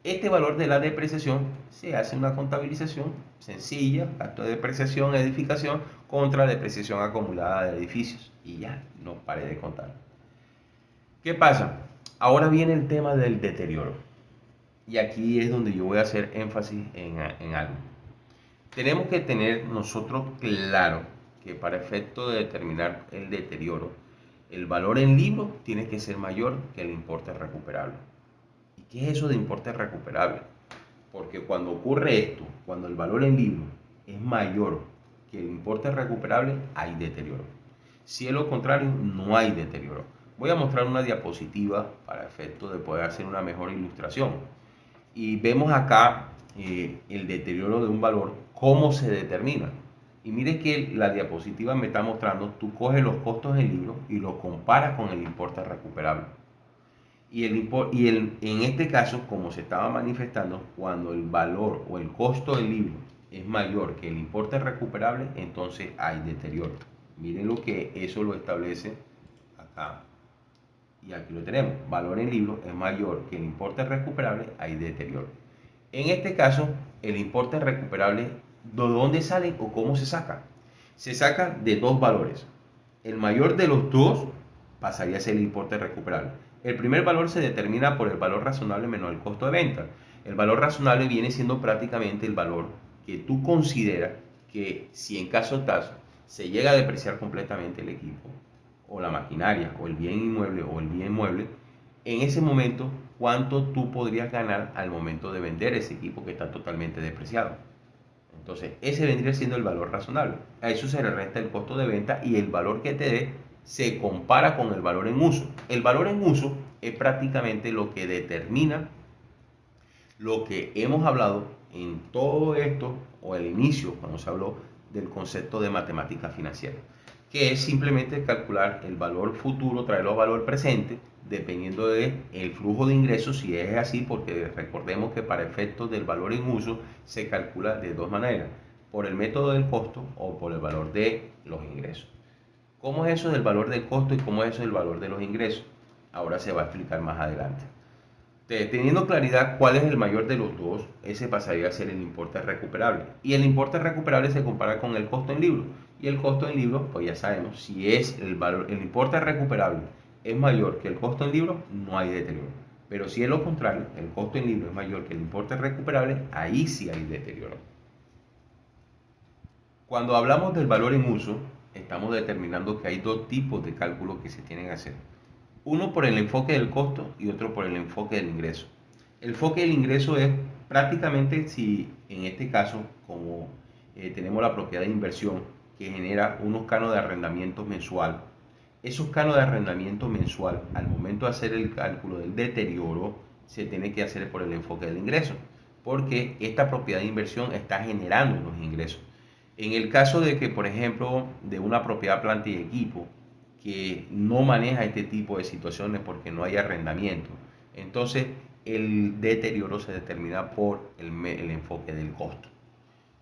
Este valor de la depreciación se hace una contabilización sencilla, gasto de depreciación, edificación, contra depreciación acumulada de edificios. Y ya, no pare de contar. ¿Qué pasa? Ahora viene el tema del deterioro. Y aquí es donde yo voy a hacer énfasis en algo. Tenemos que tener nosotros claro que para efecto de determinar el deterioro, el valor en libro tiene que ser mayor que el importe recuperable. ¿Y qué es eso de importe recuperable? Porque cuando ocurre esto, cuando el valor en libro es mayor que el importe recuperable, hay deterioro. Si es lo contrario, no hay deterioro. Voy a mostrar una diapositiva para efecto de poder hacer una mejor ilustración. Y vemos acá el deterioro de un valor, cómo se determina. Y mire que la diapositiva me está mostrando, tú coges los costos del libro y los comparas con el importe recuperable. En este caso, como se estaba manifestando, cuando el valor o el costo del libro es mayor que el importe recuperable, entonces hay deterioro. Miren lo que eso lo establece acá. Y aquí lo tenemos. Valor en libro es mayor que el importe recuperable, hay deterioro. En este caso, el importe recuperable, ¿de dónde sale o cómo se saca? Se saca de dos valores. El mayor de los dos pasaría a ser el importe recuperable. El primer valor se determina por el valor razonable menos el costo de venta. El valor razonable viene siendo prácticamente el valor que tú consideras que si en caso tal se llega a depreciar completamente el equipo o la maquinaria o el bien inmueble o el bien mueble, en ese momento cuánto tú podrías ganar al momento de vender ese equipo que está totalmente depreciado. Entonces, ese vendría siendo el valor razonable. A eso se le resta el costo de venta y el valor que te dé se compara con el valor en uso. El valor en uso es prácticamente lo que determina lo que hemos hablado en todo esto, o el inicio, cuando se habló del concepto de matemática financiera, que es simplemente calcular el valor futuro, traerlo al valor presente, dependiendo del flujo de ingresos, si es así, porque recordemos que para efectos del valor en uso se calcula de dos maneras, por el método del costo o por el valor de los ingresos. ¿Cómo es eso del valor del costo y cómo es eso del valor de los ingresos? Ahora se va a explicar más adelante. Teniendo claridad cuál es el mayor de los dos, ese pasaría a ser el importe recuperable. Y el importe recuperable se compara con el costo en libros. Y el costo en libros, pues ya sabemos, si es el valor, el importe recuperable es mayor que el costo en libros, no hay deterioro. Pero si es lo contrario, el costo en libros es mayor que el importe recuperable, ahí sí hay deterioro. Cuando hablamos del valor en uso, estamos determinando que hay dos tipos de cálculos que se tienen que hacer. Uno por el enfoque del costo y otro por el enfoque del ingreso. El enfoque del ingreso es prácticamente si en este caso, como tenemos la propiedad de inversión que genera unos canos de arrendamiento mensual, esos canos de arrendamiento mensual al momento de hacer el cálculo del deterioro se tiene que hacer por el enfoque del ingreso, porque esta propiedad de inversión está generando unos ingresos. En el caso de que, por ejemplo, de una propiedad, planta y equipo, que no maneja este tipo de situaciones porque no hay arrendamiento, entonces el deterioro se determina por el enfoque del costo.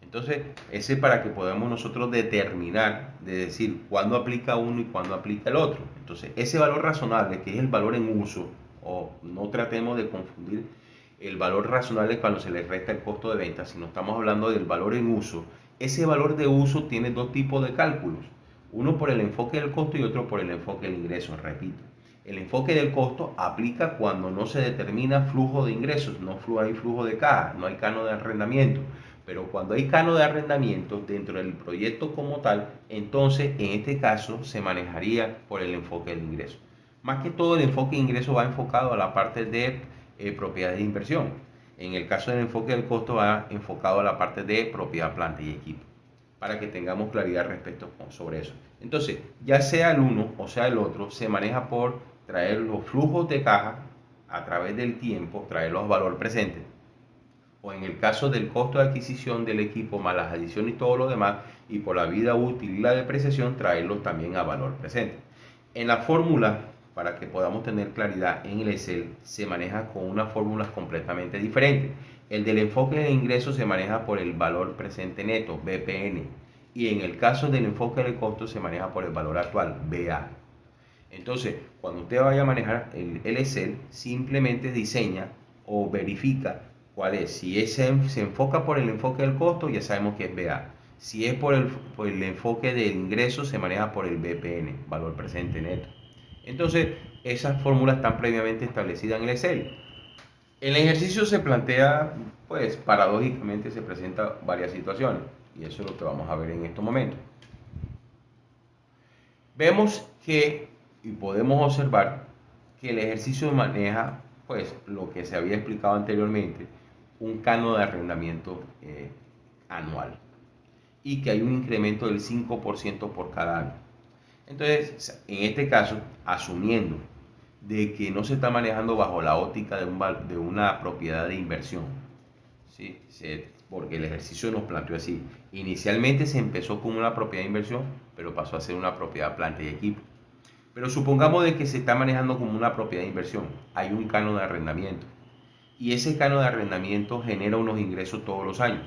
Entonces, ese es para que podamos nosotros determinar, de decir cuándo aplica uno y cuándo aplica el otro. Entonces, ese valor razonable, que es el valor en uso, o no tratemos de confundir el valor razonable cuando se le resta el costo de venta, sino estamos hablando del valor en uso. Ese valor de uso tiene dos tipos de cálculos, uno por el enfoque del costo y otro por el enfoque del ingreso, repito. El enfoque del costo aplica cuando no se determina flujo de ingresos, no hay flujo de caja, no hay canon de arrendamiento. Pero cuando hay canon de arrendamiento dentro del proyecto como tal, entonces en este caso se manejaría por el enfoque del ingreso. Más que todo el enfoque de ingreso va enfocado a la parte de propiedades de inversión. En el caso del enfoque del costo va enfocado a la parte de propiedad, planta y equipo, para que tengamos claridad respecto sobre eso. Entonces, ya sea el uno o sea el otro, se maneja por traer los flujos de caja a través del tiempo, traerlos a valor presente, o en el caso del costo de adquisición del equipo más las adiciones y todo lo demás, y por la vida útil y la depreciación, traerlos también a valor presente. En la fórmula, para que podamos tener claridad en el Excel, se maneja con unas fórmulas completamente diferentes. El del enfoque de ingresos se maneja por el valor presente neto, BPN, y en el caso del enfoque de costo se maneja por el valor actual, BA. Entonces, cuando usted vaya a manejar el Excel, simplemente diseña o verifica cuál es. Si se enfoca por el enfoque del costo, ya sabemos que es BA. Si es por el enfoque del ingreso, se maneja por el BPN, valor presente neto. Entonces, esas fórmulas están previamente establecidas en el Excel. El ejercicio se plantea, pues paradójicamente se presentan varias situaciones, y eso es lo que vamos a ver en estos momentos. Vemos que, y podemos observar, que el ejercicio maneja, pues, lo que se había explicado anteriormente, un canon de arrendamiento anual, y que hay un incremento del 5% por cada año. Entonces, en este caso, asumiendo de que no se está manejando bajo la óptica de una propiedad de inversión, ¿sí? Porque el ejercicio nos planteó así. Inicialmente se empezó con una propiedad de inversión, pero pasó a ser una propiedad, planta y equipo. Pero supongamos de que se está manejando como una propiedad de inversión. Hay un canon de arrendamiento. Y ese canon de arrendamiento genera unos ingresos todos los años.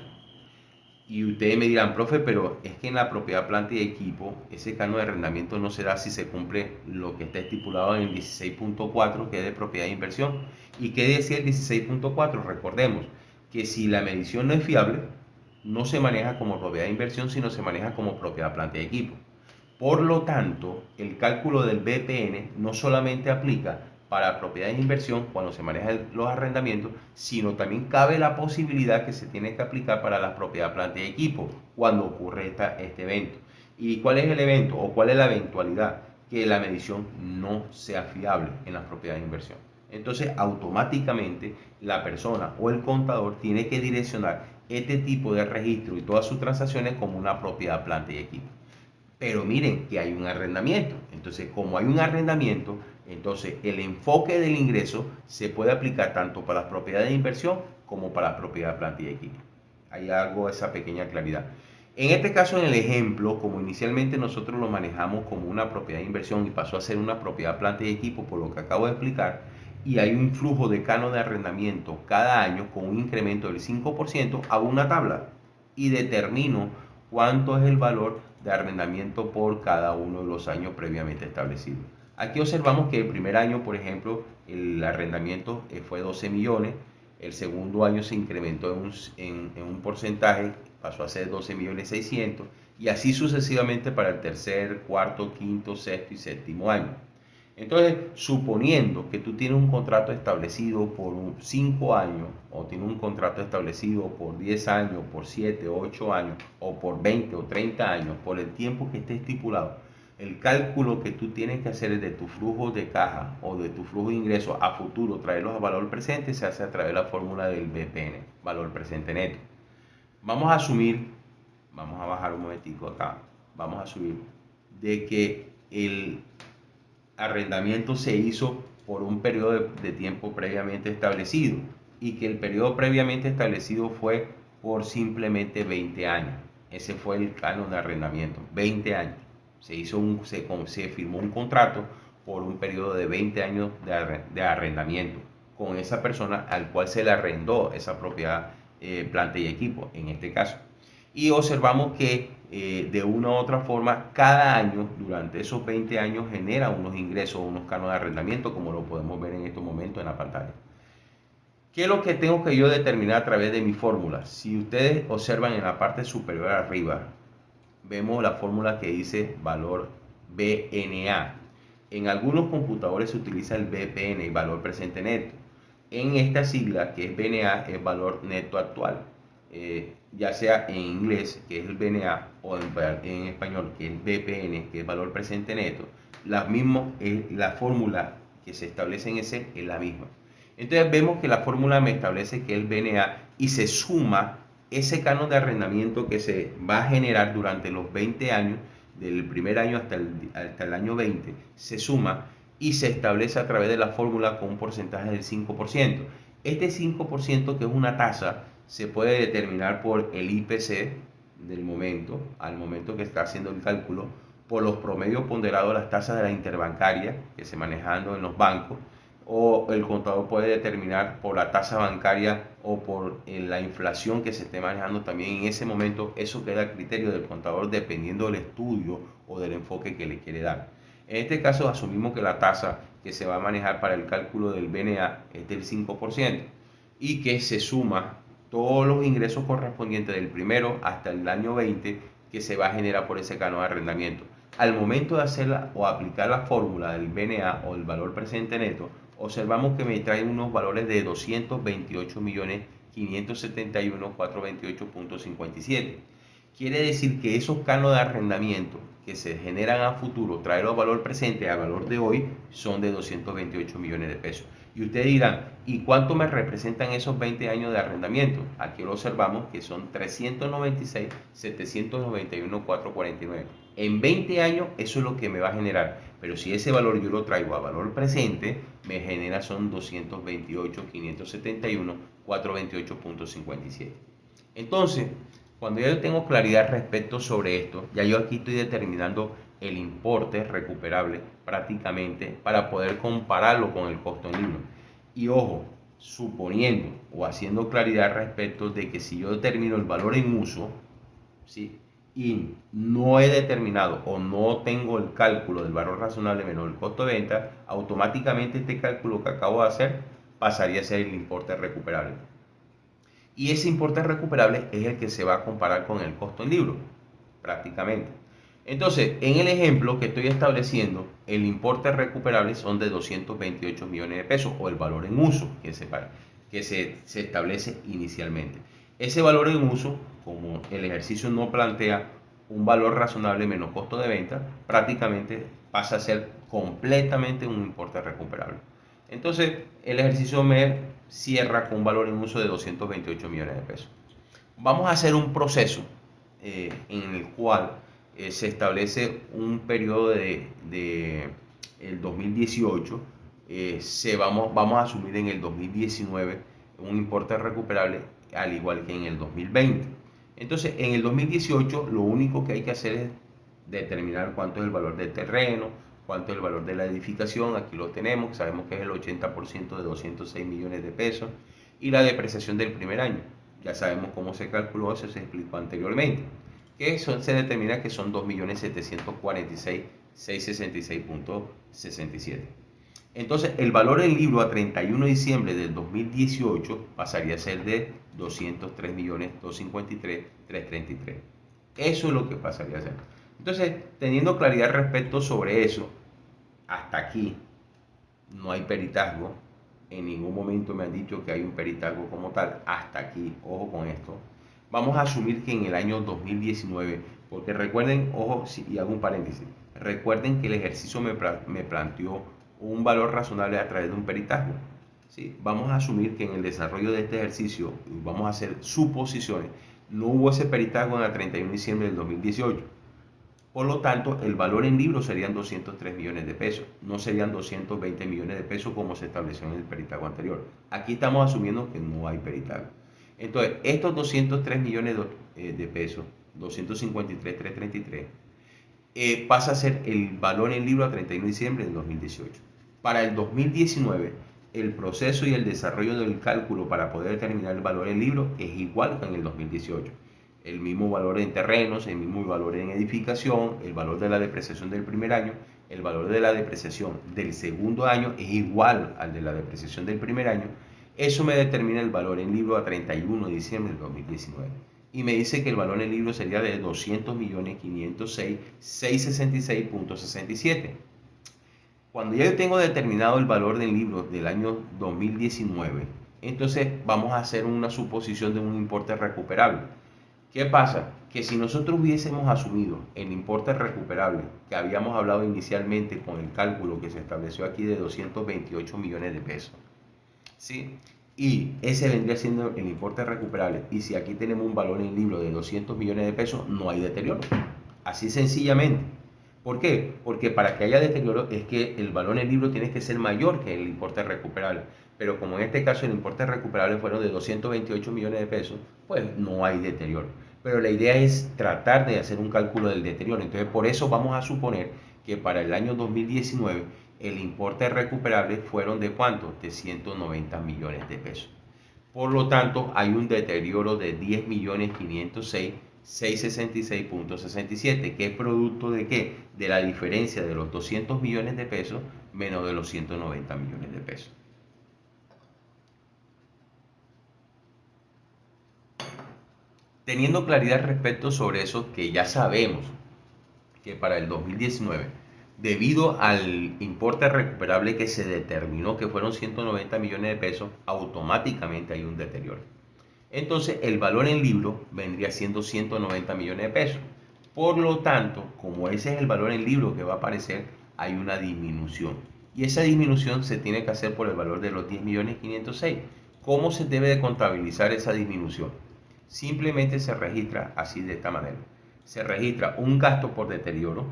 Y ustedes me dirán, profe, pero es que en la propiedad, planta y equipo, ese canon de arrendamiento no se da si se cumple lo que está estipulado en el 16.4, que es de propiedad de inversión. ¿Y qué decía el 16.4? Recordemos que si la medición no es fiable, no se maneja como propiedad de inversión, sino se maneja como propiedad, planta y equipo. Por lo tanto, el cálculo del BPN no solamente aplica para propiedades de inversión cuando se manejan los arrendamientos, sino también cabe la posibilidad que se tiene que aplicar para las propiedades, planta y equipo cuando ocurre este evento. ¿Y cuál es el evento o cuál es la eventualidad? Que la medición no sea fiable en las propiedades de inversión. Entonces, automáticamente la persona o el contador tiene que direccionar este tipo de registro y todas sus transacciones como una propiedad, planta y equipo. Pero miren que hay un arrendamiento. Entonces, como hay un arrendamiento, entonces el enfoque del ingreso se puede aplicar tanto para las propiedades de inversión como para las propiedades de planta y equipo. Ahí hago esa pequeña claridad. En este caso, en el ejemplo, como inicialmente nosotros lo manejamos como una propiedad de inversión y pasó a ser una propiedad planta y equipo, por lo que acabo de explicar, y hay un flujo de canon de arrendamiento cada año con un incremento del 5%, hago una tabla y determino cuánto es el valor de arrendamiento por cada uno de los años previamente establecidos. Aquí observamos que el primer año, por ejemplo, el arrendamiento fue 12 millones, el segundo año se incrementó en un porcentaje, pasó a ser 12 millones 600, y así sucesivamente para el tercer, cuarto, quinto, sexto y séptimo año. Entonces, suponiendo que tú tienes un contrato establecido por 5 años, o tienes un contrato establecido por 10 años, por 7, 8 años, o por 20 o 30 años, por el tiempo que esté estipulado, el cálculo que tú tienes que hacer de tu flujo de caja o de tu flujo de ingresos a futuro, traerlos a valor presente, se hace a través de la fórmula del BPN, valor presente neto. Vamos a asumir, vamos a bajar un momentico acá, vamos a asumir de que el arrendamiento se hizo por un periodo de tiempo previamente establecido y que el periodo previamente establecido fue por simplemente 20 años. Ese fue el canon de arrendamiento, 20 años. Se firmó un contrato por un periodo de 20 años de arrendamiento con esa persona al cual se le arrendó esa propiedad, planta y equipo, en este caso. Y observamos que de una u otra forma, cada año, durante esos 20 años, genera unos ingresos, unos canos de arrendamiento, como lo podemos ver en estos momentos en la pantalla. ¿Qué es lo que tengo que yo determinar a través de mi fórmula? Si ustedes observan en la parte superior arriba, vemos la fórmula que dice valor BNA. En algunos computadores se utiliza el BPN, valor presente neto. En esta sigla, que es BNA, es valor neto actual. Ya sea en inglés, que es el BNA, o en español, que es BPN, que es valor presente neto, la fórmula que se establece en ese es la misma. Entonces vemos que la fórmula me establece que es el BNA y se suma ese canon de arrendamiento que se va a generar durante los 20 años, del primer año hasta el año 20, se suma y se establece a través de la fórmula con un porcentaje del 5%. Este 5%, que es una tasa, se puede determinar por el IPC del momento, al momento que está haciendo el cálculo, por los promedios ponderados de las tasas de la interbancaria que se manejando en los bancos, o el contador puede determinar por la tasa bancaria o por la inflación que se esté manejando también en ese momento. Eso queda a criterio del contador dependiendo del estudio o del enfoque que le quiere dar. En este caso asumimos que la tasa que se va a manejar para el cálculo del BNA es del 5% y que se suma todos los ingresos correspondientes del primero hasta el año 20 que se va a generar por ese canon de arrendamiento. Al momento de hacerla o aplicar la fórmula del BNA o el valor presente neto, observamos que me trae unos valores de 228.571.428.57. Quiere decir que esos canos de arrendamiento que se generan a futuro, traerlo a valor presente, a valor de hoy, son de 228 millones de pesos. Y ustedes dirán, ¿y cuánto me representan esos 20 años de arrendamiento? Aquí lo observamos que son 396.791.449. En 20 años eso es lo que me va a generar, pero si ese valor yo lo traigo a valor presente, me genera son 228.571.428.57. Entonces, cuando ya yo tengo claridad respecto sobre esto, ya yo aquí estoy determinando el importe recuperable prácticamente para poder compararlo con el costo en libro. Y ojo, suponiendo o haciendo claridad respecto de que si yo determino el valor en uso, ¿sí?, y no he determinado o no tengo el cálculo del valor razonable menos el costo de venta, automáticamente este cálculo que acabo de hacer pasaría a ser el importe recuperable. Y ese importe recuperable es el que se va a comparar con el costo en libro, prácticamente. Entonces, en el ejemplo que estoy estableciendo, el importe recuperable son de 228 millones de pesos o el valor en uso que se establece inicialmente. Ese valor en uso, como el ejercicio no plantea un valor razonable menos costo de venta, prácticamente pasa a ser completamente un importe recuperable. Entonces, el ejercicio me cierra con un valor en uso de 228 millones de pesos. Vamos a hacer un proceso en el cual se establece un periodo el 2018, vamos a asumir en el 2019 un importe recuperable al igual que en el 2020. Entonces, en el 2018 lo único que hay que hacer es determinar cuánto es el valor del terreno, cuánto es el valor de la edificación, aquí lo tenemos, sabemos que es el 80% de 206 millones de pesos, y la depreciación del primer año. Ya sabemos cómo se calculó, eso se explicó anteriormente, que se determina que son 2.746.666.67. Entonces, el valor del libro a 31 de diciembre del 2018 pasaría a ser de 203.253.333. Eso es lo que pasaría a ser. Entonces, teniendo claridad respecto sobre eso, hasta aquí no hay peritazgo. En ningún momento me han dicho que hay un peritazgo como tal. Hasta aquí, ojo con esto. Vamos a asumir que en el año 2019, porque recuerden, ojo, y hago un paréntesis, recuerden que el ejercicio me planteó un valor razonable a través de un peritazgo. ¿Sí? Vamos a asumir que en el desarrollo de este ejercicio, vamos a hacer suposiciones, no hubo ese peritazgo en el 31 de diciembre del 2018. Por lo tanto, el valor en libros serían 203 millones de pesos, no serían 220 millones de pesos como se estableció en el peritago anterior. Aquí estamos asumiendo que no hay peritago. Entonces, estos 203 millones de pesos, 253.333, pasa a ser el valor en libro a 31 de diciembre del 2018. Para el 2019, el proceso y el desarrollo del cálculo para poder determinar el valor en libro es igual que en el 2018. El mismo valor en terrenos, el mismo valor en edificación, el valor de la depreciación del primer año, el valor de la depreciación del segundo año es igual al de la depreciación del primer año. Eso me determina el valor en libro a 31 de diciembre del 2019. Y me dice que el valor en libro sería de 200.506.666.67. Cuando ya yo tengo determinado el valor del libro del año 2019, entonces vamos a hacer una suposición de un importe recuperable. ¿Qué pasa? Que si nosotros hubiésemos asumido el importe recuperable que habíamos hablado inicialmente con el cálculo que se estableció aquí de 228 millones de pesos, ¿sí? Y ese vendría siendo el importe recuperable, y si aquí tenemos un valor en el libro de 200 millones de pesos, no hay deterioro. Así sencillamente. ¿Por qué? Porque para que haya deterioro es que el valor en el libro tiene que ser mayor que el importe recuperable. Pero como en este caso el importe recuperable fueron de 228 millones de pesos, pues no hay deterioro. Pero la idea es tratar de hacer un cálculo del deterioro. Entonces, por eso vamos a suponer que para el año 2019 el importe recuperable fueron de ¿cuánto? De 190 millones de pesos. Por lo tanto, hay un deterioro de 10.506.666.67, que es producto de ¿qué? De la diferencia de los 200 millones de pesos menos de los 190 millones de pesos. Teniendo claridad respecto sobre eso, que ya sabemos que para el 2019, debido al importe recuperable que se determinó que fueron 190 millones de pesos, automáticamente hay un deterioro. Entonces el valor en libro vendría siendo 190 millones de pesos. Por lo tanto, como ese es el valor en libro que va a aparecer, hay una disminución. Y esa disminución se tiene que hacer por el valor de los 10.506.000. ¿Cómo se debe de contabilizar esa disminución? Simplemente se registra así de esta manera. Se registra un gasto por deterioro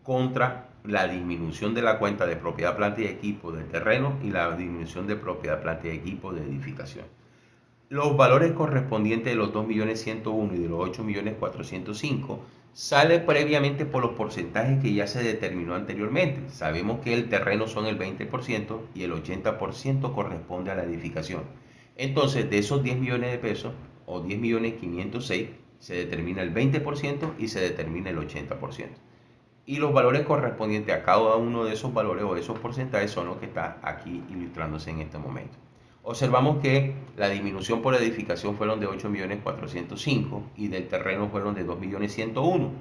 contra la disminución de la cuenta de propiedad, planta y equipo de terreno y la disminución de propiedad, planta y equipo de edificación. Los valores correspondientes de los 2.101.000 y de los 8.405.000 sale previamente por los porcentajes que ya se determinó anteriormente. Sabemos que el terreno son el 20% y el 80% corresponde a la edificación. Entonces, de esos 10 millones de pesos o 10.506.000 se determina el 20% y se determina el 80%. Y los valores correspondientes a cada uno de esos valores o esos porcentajes son los que está aquí ilustrándose en este momento. Observamos que la disminución por edificación fueron de 8.405.000 y del terreno fueron de 2.101.000.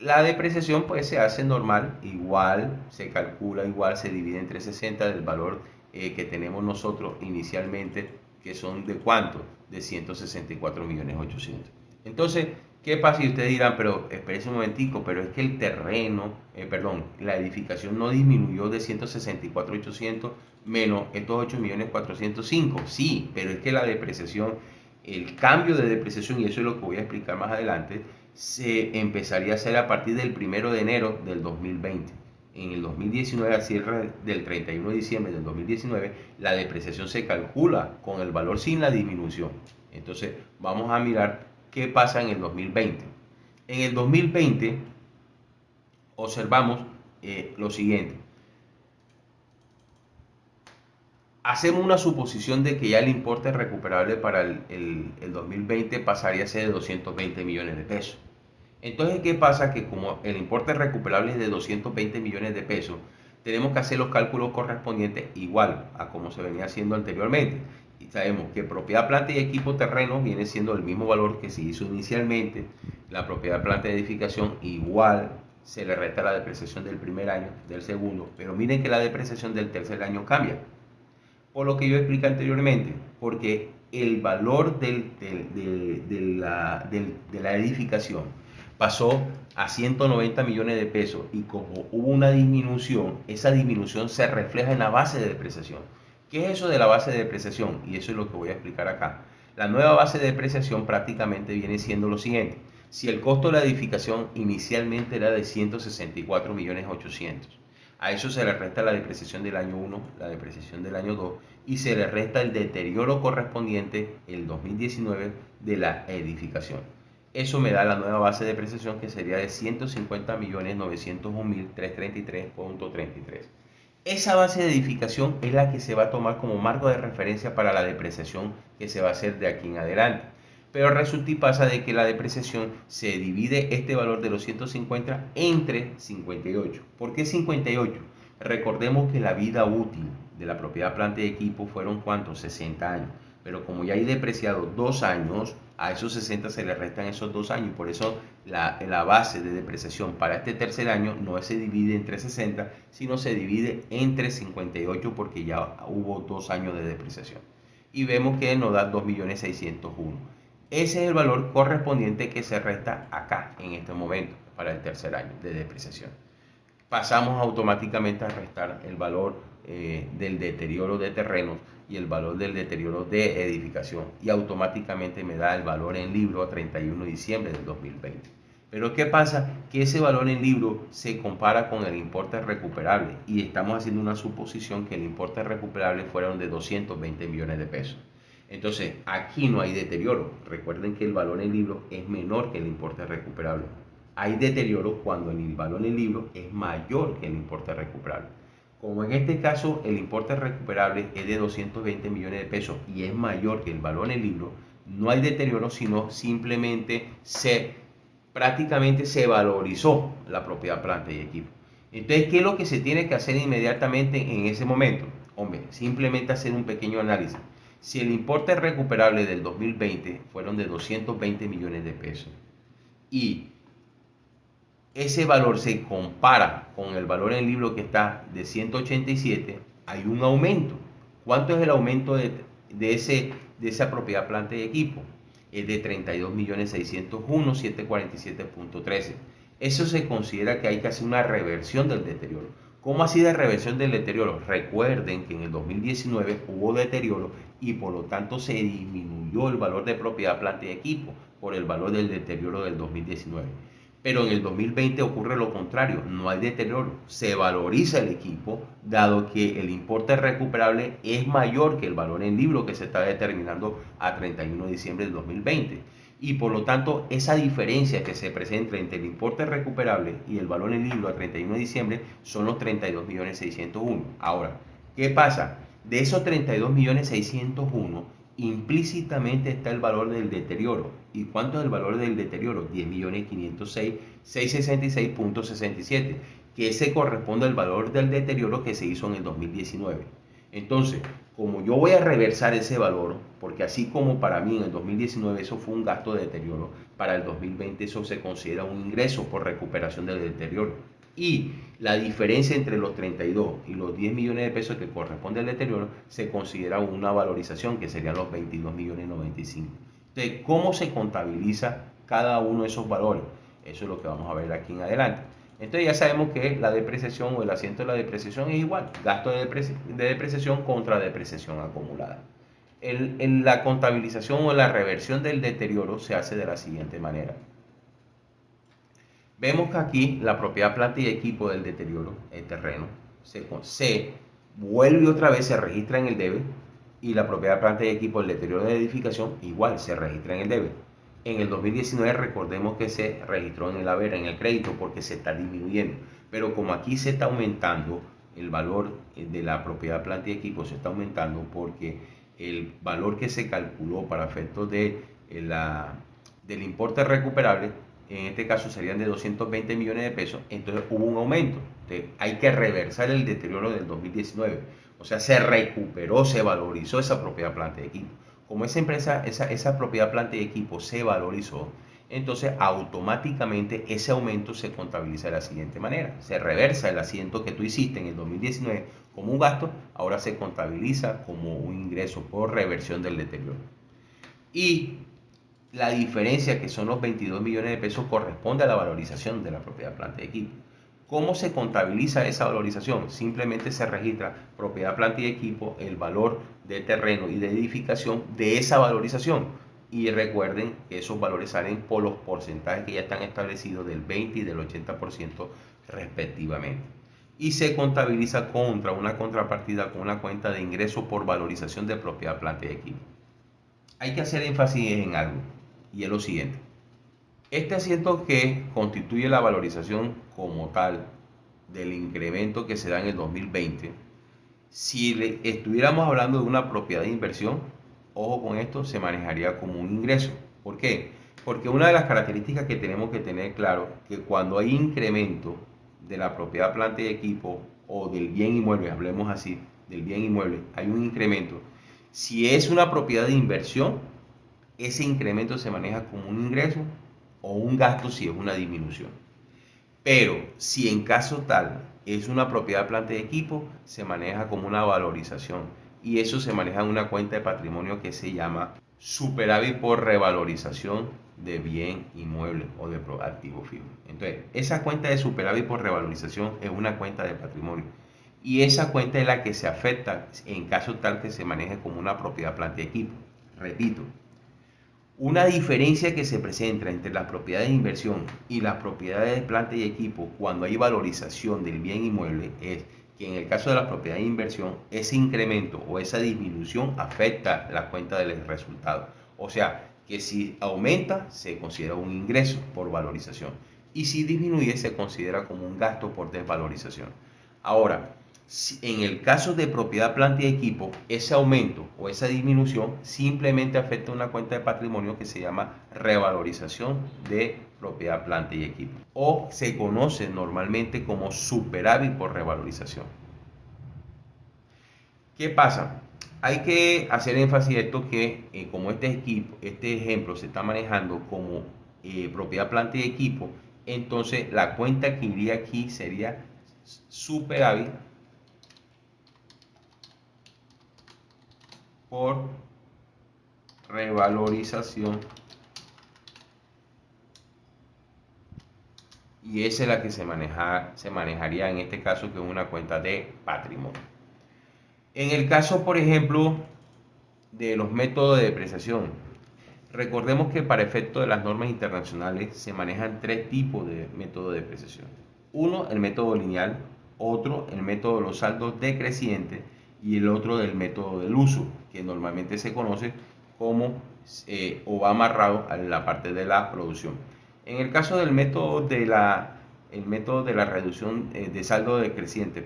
La depreciación pues se hace normal, igual, se calcula igual, se divide entre 60 del valor que tenemos nosotros inicialmente, que son de ¿cuánto? De 164.800.000. Entonces, ¿qué pasa? Y ustedes dirán, pero espérense un momentico, pero es que el terreno, la edificación no disminuyó de 164.800 menos estos 8.405.000. Sí, pero es que la depreciación, el cambio de depreciación, y eso es lo que voy a explicar más adelante, se empezaría a hacer a partir del 1 de enero del 2020. En el 2019, a cierre del 31 de diciembre del 2019, la depreciación se calcula con el valor sin la disminución. Entonces, vamos a mirar qué pasa en el 2020. En el 2020 observamos lo siguiente. Hacemos una suposición de que ya el importe recuperable para el 2020 pasaría a ser de 220 millones de pesos. Entonces, ¿qué pasa? Que como el importe recuperable es de 220 millones de pesos, tenemos que hacer los cálculos correspondientes igual a como se venía haciendo anteriormente. Y sabemos que propiedad, planta y equipo terrenos viene siendo el mismo valor que se hizo inicialmente. La propiedad, planta y edificación igual se le resta la depreciación del primer año, del segundo. Pero miren que la depreciación del tercer año cambia. Por lo que yo expliqué anteriormente, porque el valor de la edificación pasó a 190 millones de pesos y como hubo una disminución, esa disminución se refleja en la base de depreciación. ¿Qué es eso de la base de depreciación? Y eso es lo que voy a explicar acá. La nueva base de depreciación prácticamente viene siendo lo siguiente. Si el costo de la edificación inicialmente era de 164 millones 800, a eso se le resta la depreciación del año 1, la depreciación del año 2 y se le resta el deterioro correspondiente el 2019 de la edificación. Eso me da la nueva base de depreciación que sería de 150.901.333.33. Esa base de edificación es la que se va a tomar como marco de referencia para la depreciación que se va a hacer de aquí en adelante. Pero resulta y pasa de que la depreciación se divide este valor de los 150 entre 58. ¿Por qué 58? Recordemos que la vida útil de la propiedad, planta y equipo fueron ¿cuántos? 60 años. Pero como ya hay depreciado 2 años, a esos 60 se le restan esos 2 años. Por eso la base de depreciación para este tercer año no se divide entre 60, sino se divide entre 58 porque ya hubo 2 años de depreciación. Y vemos que nos da 2.601.000. Ese es el valor correspondiente que se resta acá en este momento para el tercer año de depreciación. Pasamos automáticamente a restar el valor del deterioro de terrenos y el valor del deterioro de edificación y automáticamente me da el valor en libro a 31 de diciembre del 2020. Pero ¿qué pasa? Que ese valor en libro se compara con el importe recuperable y estamos haciendo una suposición que el importe recuperable fueron de 220 millones de pesos. Entonces, aquí no hay deterioro. Recuerden que el valor en libro es menor que el importe recuperable. Hay deterioro cuando el valor en libro es mayor que el importe recuperable. Como en este caso el importe recuperable es de 220 millones de pesos y es mayor que el valor en libro, no hay deterioro, sino simplemente prácticamente se valorizó la propiedad, planta y equipo. Entonces, ¿qué es lo que se tiene que hacer inmediatamente en ese momento? Hombre, simplemente hacer un pequeño análisis. Si el importe recuperable del 2020 fueron de 220 millones de pesos y ese valor se compara con el valor en el libro que está de 187, hay un aumento. ¿Cuánto es el aumento de esa propiedad, planta y equipo? Es de 32.601.747.13. Eso se considera que hay que hacer una reversión del deterioro. ¿Cómo así de reversión del deterioro? Recuerden que en el 2019 hubo deterioro y por lo tanto se disminuyó el valor de propiedad, planta y equipo por el valor del deterioro del 2019. Pero en el 2020 ocurre lo contrario, no hay deterioro, se valoriza el equipo dado que el importe recuperable es mayor que el valor en libro que se está determinando a 31 de diciembre del 2020. Y por lo tanto, esa diferencia que se presenta entre el importe recuperable y el valor en libro a 31 de diciembre son los 32.601.000. Ahora, ¿qué pasa? De esos 32.601.000, implícitamente está el valor del deterioro. ¿Y cuánto es el valor del deterioro? 10.506.666.67, que ese corresponde al valor del deterioro que se hizo en el 2019. Entonces, como yo voy a reversar ese valor, porque así como para mí en el 2019 eso fue un gasto de deterioro, para el 2020 eso se considera un ingreso por recuperación del deterioro. Y la diferencia entre los 32 y los 10 millones de pesos que corresponde al deterioro se considera una valorización que serían los 22.095.000. Entonces, ¿cómo se contabiliza cada uno de esos valores? Eso es lo que vamos a ver aquí en adelante. Entonces ya sabemos que la depreciación o el asiento de la depreciación es igual, gasto de depreciación contra depreciación acumulada. La contabilización o la reversión del deterioro se hace de la siguiente manera. Vemos que aquí la propiedad planta y equipo del deterioro, el terreno, se vuelve otra vez, se registra en el debe, y la propiedad planta y equipo del deterioro de edificación igual se registra en el debe. En el 2019 recordemos que se registró en el haber, en el crédito, porque se está disminuyendo. Pero como aquí se está aumentando el valor de la propiedad planta y equipo, se está aumentando porque el valor que se calculó para efectos del importe recuperable, en este caso serían de 220 millones de pesos, entonces hubo un aumento. Entonces hay que reversar el deterioro del 2019. O sea, se recuperó, se valorizó esa propiedad planta y equipo. Como esa propiedad planta y equipo se valorizó, entonces automáticamente ese aumento se contabiliza de la siguiente manera. Se reversa el asiento que tú hiciste en el 2019 como un gasto, ahora se contabiliza como un ingreso por reversión del deterioro. Y la diferencia, que son los 22 millones de pesos, corresponde a la valorización de la propiedad planta y equipo. ¿Cómo se contabiliza esa valorización? Simplemente se registra propiedad planta y equipo, el valor de terreno y de edificación de esa valorización. Y recuerden que esos valores salen por los porcentajes que ya están establecidos del 20 y del 80% respectivamente. Y se contabiliza contra una contrapartida con una cuenta de ingreso por valorización de propiedad planta y equipo. Hay que hacer énfasis en algo, y es lo siguiente. Este asiento que constituye la valorización como tal del incremento que se da en el 2020, si estuviéramos hablando de una propiedad de inversión, ojo con esto, se manejaría como un ingreso. ¿Por qué? Porque una de las características que tenemos que tener claro, que cuando hay incremento de la propiedad planta y equipo o del bien inmueble, hablemos así, del bien inmueble, hay un incremento. Si es una propiedad de inversión, ese incremento se maneja como un ingreso o un gasto si es una disminución. Pero si en caso tal es una propiedad planta de equipo, se maneja como una valorización. Y eso se maneja en una cuenta de patrimonio que se llama superávit por revalorización de bien inmueble o de activo fijo. Entonces, esa cuenta de superávit por revalorización es una cuenta de patrimonio. Y esa cuenta es la que se afecta en caso tal que se maneje como una propiedad planta de equipo. Repito, una diferencia que se presenta entre las propiedades de inversión y las propiedades de planta y equipo cuando hay valorización del bien inmueble es que en el caso de la propiedad de inversión, ese incremento o esa disminución afecta la cuenta del resultado. O sea, que si aumenta, se considera un ingreso por valorización. Y si disminuye, se considera como un gasto por desvalorización. Ahora, en el caso de propiedad, planta y equipo, ese aumento o esa disminución simplemente afecta una cuenta de patrimonio que se llama revalorización de propiedad, planta y equipo, o se conoce normalmente como superávit por revalorización. ¿Qué pasa? Hay que hacer énfasis a esto que como este ejemplo se está manejando como propiedad, planta y equipo, entonces la cuenta que iría aquí sería superávit por revalorización, y esa es la que se manejaría en este caso, que es una cuenta de patrimonio. En el caso, por ejemplo, de los métodos de depreciación, recordemos que para efecto de las normas internacionales se manejan tres tipos de métodos de depreciación. Uno, el método lineal; otro, el método de los saldos decrecientes; y el otro, del método del uso, que normalmente se conoce como o va amarrado a la parte de la producción. En el caso del método de la reducción de saldo decreciente,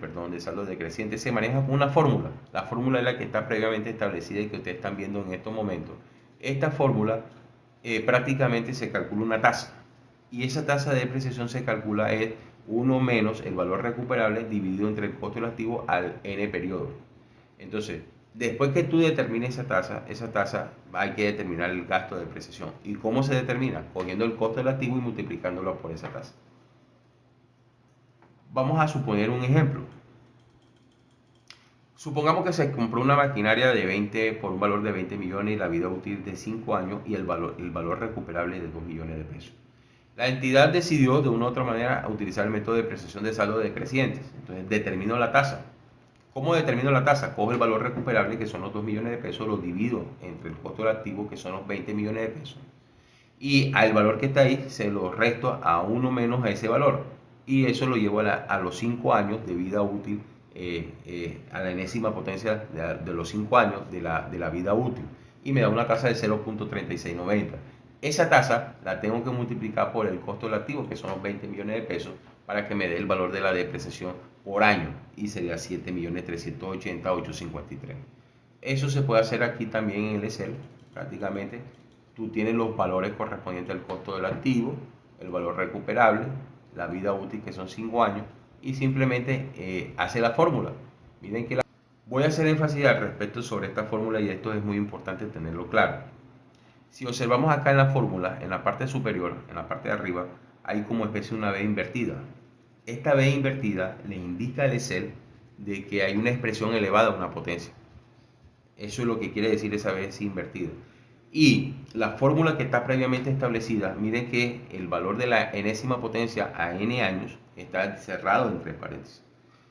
se maneja con una fórmula. La fórmula es la que está previamente establecida y que ustedes están viendo en estos momentos. Esta fórmula prácticamente se calcula una tasa, y esa tasa de depreciación se calcula es 1 menos el valor recuperable dividido entre el costo del activo al n periodo. Entonces, después que tú determines esa tasa hay que determinar el gasto de depreciación. ¿Y cómo se determina? Cogiendo el costo del activo y multiplicándolo por esa tasa. Vamos a suponer un ejemplo. Supongamos que se compró una maquinaria de 20 por un valor de 20 millones y la vida útil de 5 años, y el valor recuperable de 2 millones de pesos. La entidad decidió de una u otra manera utilizar el método de depreciación de saldo decrecientes. Entonces determinó la tasa. ¿Cómo determino la tasa? Cojo el valor recuperable, que son los 2 millones de pesos, lo divido entre el costo del activo, que son los 20 millones de pesos, y al valor que está ahí se lo resto a uno menos a ese valor, y eso lo llevo a los 5 años de vida útil, a la enésima potencia de los 5 años de la vida útil, y me da una tasa de 0.3690. Esa tasa la tengo que multiplicar por el costo del activo, que son los 20 millones de pesos, para que me dé el valor de la depreciación por año, y sería 7.380.853. Eso se puede hacer aquí también en el Excel. Prácticamente tú tienes los valores correspondientes al costo del activo, el valor recuperable, la vida útil, que son 5 años, y simplemente hace la fórmula. Miren que voy a hacer énfasis al respecto sobre esta fórmula, y esto es muy importante tenerlo claro. Si observamos acá en la fórmula, en la parte superior, en la parte de arriba, hay como especie una B invertida. Esta B invertida le indica al Excel de que hay una expresión elevada a una potencia. Eso es lo que quiere decir esa B invertida. Y la fórmula que está previamente establecida, miren que el valor de la enésima potencia a n años está cerrado entre paréntesis.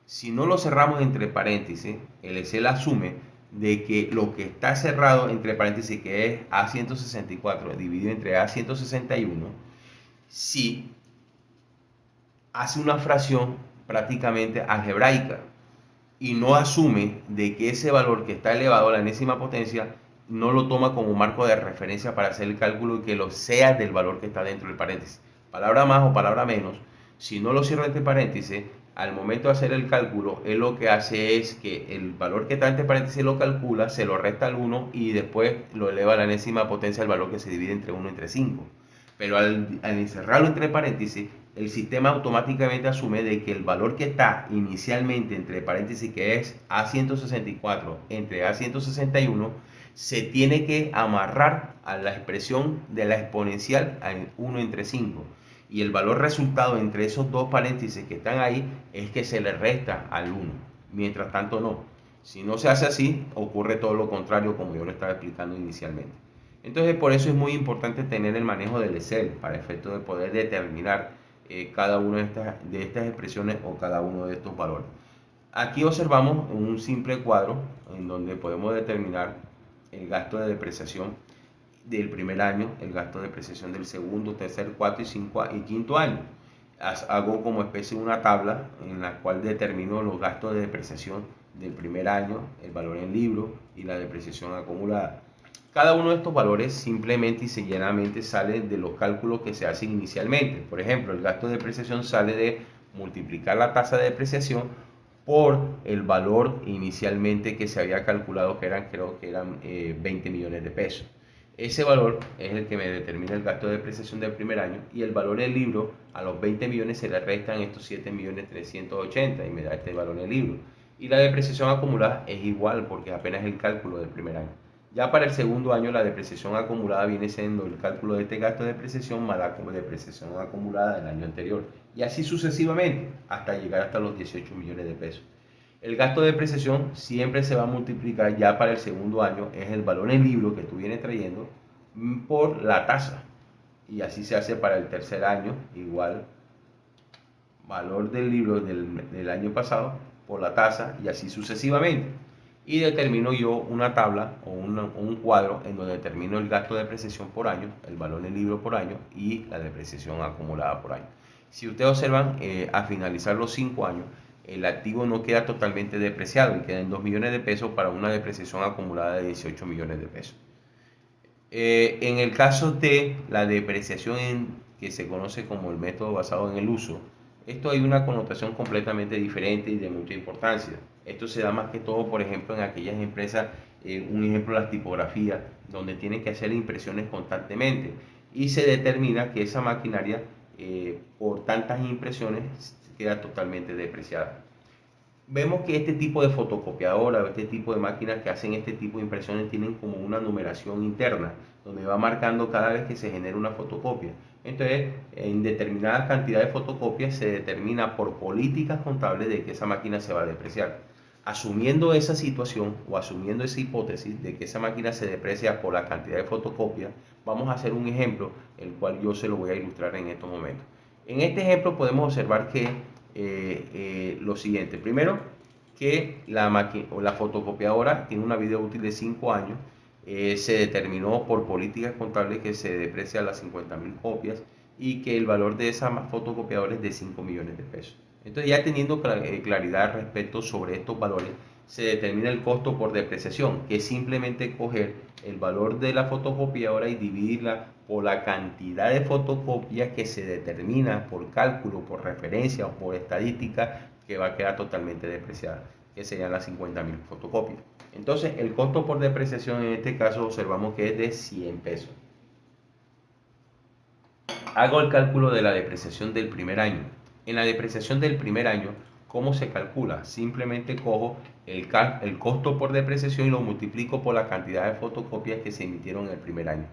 Si no lo cerramos entre paréntesis, el Excel asume de que lo que está cerrado entre paréntesis, que es A164 dividido entre A161, si hace una fracción prácticamente algebraica, y no asume de que ese valor que está elevado a la enésima potencia no lo toma como marco de referencia para hacer el cálculo, y que lo sea del valor que está dentro del paréntesis. Palabra más o palabra menos, si no lo cierra entre paréntesis, al momento de hacer el cálculo, él lo que hace es que el valor que está entre paréntesis lo calcula, se lo resta al 1 y después lo eleva a la enésima potencia, el valor que se divide entre 1 y entre 5. Pero al encerrarlo entre paréntesis, el sistema automáticamente asume de que el valor que está inicialmente entre paréntesis, que es A164 entre A161, se tiene que amarrar a la expresión de la exponencial a 1 entre 5. Y el valor resultado entre esos dos paréntesis que están ahí es que se le resta al 1. Mientras tanto no. Si no se hace así, ocurre todo lo contrario, como yo lo estaba explicando inicialmente. Entonces, por eso es muy importante tener el manejo del Excel para efecto de poder determinar cada una de estas expresiones o cada uno de estos valores. Aquí observamos un simple cuadro en donde podemos determinar el gasto de depreciación del primer año, el gasto de depreciación del segundo, tercer, cuarto y quinto año. Hago como especie una tabla en la cual determino los gastos de depreciación del primer año, el valor en libro y la depreciación acumulada. Cada uno de estos valores simplemente y sencillamente sale de los cálculos que se hacen inicialmente. Por ejemplo, el gasto de depreciación sale de multiplicar la tasa de depreciación por el valor inicialmente que se había calculado, que creo que eran 20 millones de pesos. Ese valor es el que me determina el gasto de depreciación del primer año, y el valor del libro, a los 20 millones se le restan estos 7.380.000 y me da este valor del libro. Y la depreciación acumulada es igual, porque apenas es el cálculo del primer año. Ya para el segundo año, la depreciación acumulada viene siendo el cálculo de este gasto de depreciación más la depreciación acumulada del año anterior, y así sucesivamente hasta llegar hasta los 18 millones de pesos. El gasto de depreciación siempre se va a multiplicar ya para el segundo año, es el valor en libro que tú vienes trayendo por la tasa, y así se hace para el tercer año, igual valor del libro del año pasado por la tasa, y así sucesivamente. Y determino yo una tabla o un cuadro en donde determino el gasto de depreciación por año, el valor del libro por año y la depreciación acumulada por año. Si ustedes observan, a finalizar los 5 años, el activo no queda totalmente depreciado y quedan 2 millones de pesos para una depreciación acumulada de 18 millones de pesos. En el caso de la depreciación que se conoce como el método basado en el uso, esto hay una connotación completamente diferente y de mucha importancia. Esto se da más que todo, por ejemplo, en aquellas empresas, un ejemplo, las tipografías, donde tienen que hacer impresiones constantemente, y se determina que esa maquinaria, por tantas impresiones, queda totalmente depreciada. Vemos que este tipo de fotocopiadora o este tipo de máquinas que hacen este tipo de impresiones tienen como una numeración interna, donde va marcando cada vez que se genera una fotocopia. Entonces, en determinada cantidad de fotocopias se determina por políticas contables de que esa máquina se va a depreciar. Asumiendo esa situación o asumiendo esa hipótesis de que esa máquina se deprecia por la cantidad de fotocopias, vamos a hacer un ejemplo, el cual yo se lo voy a ilustrar en estos momentos. En este ejemplo podemos observar que lo siguiente. Primero, que la fotocopiadora tiene una vida útil de 5 años. se determinó por políticas contables que se deprecia las 50.000 copias y que el valor de esa fotocopiadora es de 5 millones de pesos. Entonces, ya teniendo claridad respecto sobre estos valores, se determina el costo por depreciación, que es simplemente coger el valor de la fotocopiadora y dividirla por la cantidad de fotocopias que se determina por cálculo, por referencia o por estadística, que va a quedar totalmente depreciada, que serían las 50.000 fotocopias. Entonces, el costo por depreciación en este caso observamos que es de 100 pesos. Hago el cálculo de la depreciación del primer año. En la depreciación del primer año, ¿cómo se calcula? Simplemente cojo el costo por depreciación y lo multiplico por la cantidad de fotocopias que se emitieron en el primer año.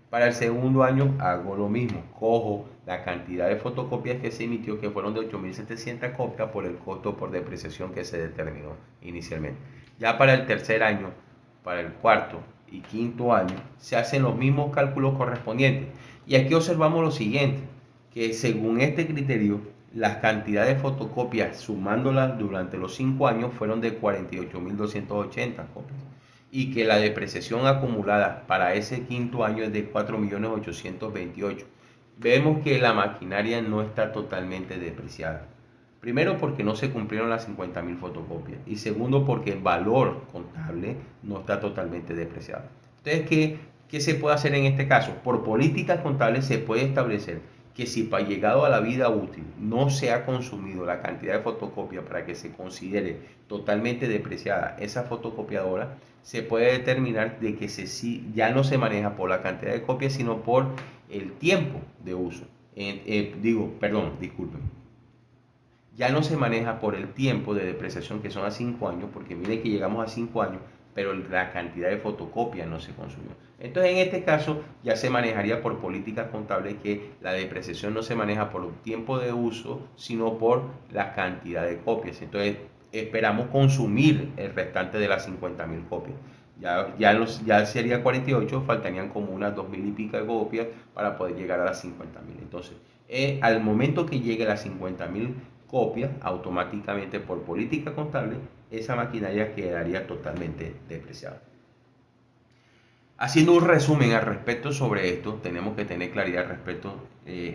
Para el segundo año hago lo mismo, cojo la cantidad de fotocopias que se emitió, que fueron de 8.700 copias, por el costo por depreciación que se determinó inicialmente. Ya para el tercer año, para el cuarto y quinto año, se hacen los mismos cálculos correspondientes. Y aquí observamos lo siguiente, que según este criterio, las cantidades de fotocopias sumándolas durante los 5 años fueron de 48.280 copias y que la depreciación acumulada para ese quinto año es de 4.828.000. Vemos que la maquinaria no está totalmente depreciada. Primero, porque no se cumplieron las 50.000 fotocopias y segundo, porque el valor contable no está totalmente depreciado. Entonces, ¿qué se puede hacer en este caso? Por políticas contables se puede establecer que si para llegado a la vida útil no se ha consumido la cantidad de fotocopias para que se considere totalmente depreciada esa fotocopiadora, se puede determinar de que ya no se maneja por la cantidad de copias, sino por el tiempo de uso. Disculpen. Ya no se maneja por el tiempo de depreciación, que son a 5 años, porque miren que llegamos a 5 años, pero la cantidad de fotocopias no se consumió. Entonces, en este caso, ya se manejaría por políticas contables que la depreciación no se maneja por el tiempo de uso, sino por la cantidad de copias. Entonces, esperamos consumir el restante de las 50.000 copias. Ya sería 48, faltarían como unas 2.000 y pico de copias para poder llegar a las 50.000. Entonces, al momento que llegue a las 50.000 copias, automáticamente por política contable, esa maquinaria quedaría totalmente depreciada. Haciendo un resumen al respecto sobre esto, tenemos que tener claridad respecto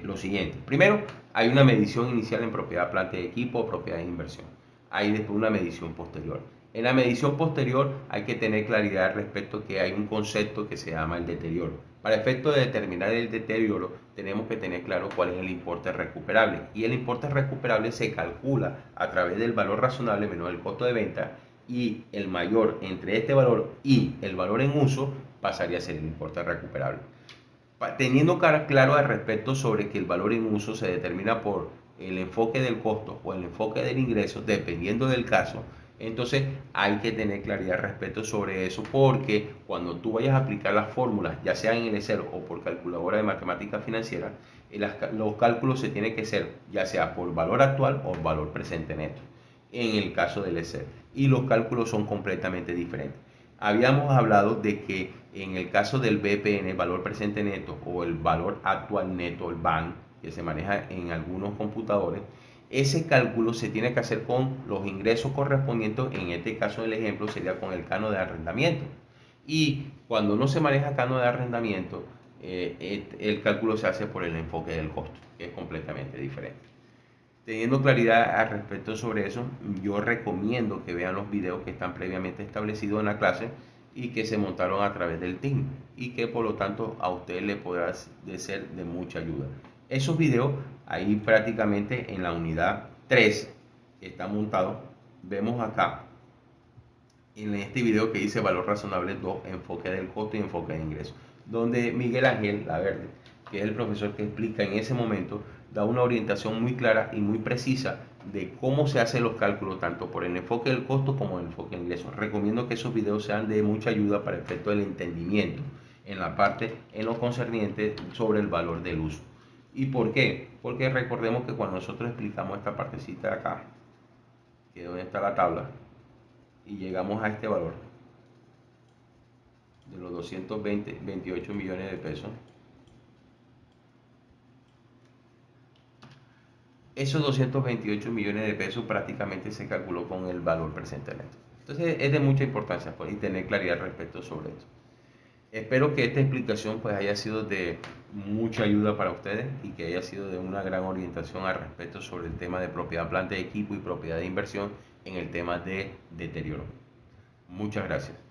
lo siguiente. Primero, hay una medición inicial en propiedad, planta y equipo, o propiedad de inversión. Hay después una medición posterior. En la medición posterior hay que tener claridad respecto que hay un concepto que se llama el deterioro. Para efecto de determinar el deterioro, tenemos que tener claro cuál es el importe recuperable. Y el importe recuperable se calcula a través del valor razonable menos el costo de venta, y el mayor entre este valor y el valor en uso pasaría a ser el importe recuperable. Teniendo claro al respecto sobre que el valor en uso se determina por el enfoque del costo o el enfoque del ingreso, dependiendo del caso, entonces hay que tener claridad respecto sobre eso, porque cuando tú vayas a aplicar las fórmulas, ya sea en el Excel o por calculadora de matemática financiera, los cálculos se tienen que hacer ya sea por valor actual o valor presente neto, en el caso del Excel. Y los cálculos son completamente diferentes. Habíamos hablado de que en el caso del BPN, valor presente neto, o el valor actual neto, el BAN, que se maneja en algunos computadores, ese cálculo se tiene que hacer con los ingresos correspondientes. En este caso del ejemplo sería con el canon de arrendamiento. Y cuando no se maneja canon de arrendamiento, el cálculo se hace por el enfoque del costo, que es completamente diferente. Teniendo claridad al respecto sobre eso, yo recomiendo que vean los videos que están previamente establecidos en la clase y que se montaron a través del team, y que por lo tanto a ustedes les podrá ser de mucha ayuda. Esos videos ahí prácticamente en la unidad 3 está montado. Vemos acá en este video que dice valor razonable 2, enfoque del costo y enfoque de ingreso, donde Miguel Ángel Laverde, que es el profesor que explica en ese momento, da una orientación muy clara y muy precisa de cómo se hacen los cálculos tanto por el enfoque del costo como el enfoque de ingreso. Recomiendo que esos videos sean de mucha ayuda para el efecto del entendimiento en la parte en lo concerniente sobre el valor del uso. ¿Y por qué? Porque recordemos que cuando nosotros explicamos esta partecita de acá, que es donde está la tabla, y llegamos a este valor de los 228 millones de pesos, esos 228 millones de pesos prácticamente se calculó con el valor presente neto. Entonces es de mucha importancia, pues, y tener claridad respecto sobre esto. Espero que esta explicación pues haya sido de mucha ayuda para ustedes y que haya sido de una gran orientación al respecto sobre el tema de propiedad, planta de equipo y propiedad de inversión en el tema de deterioro. Muchas gracias.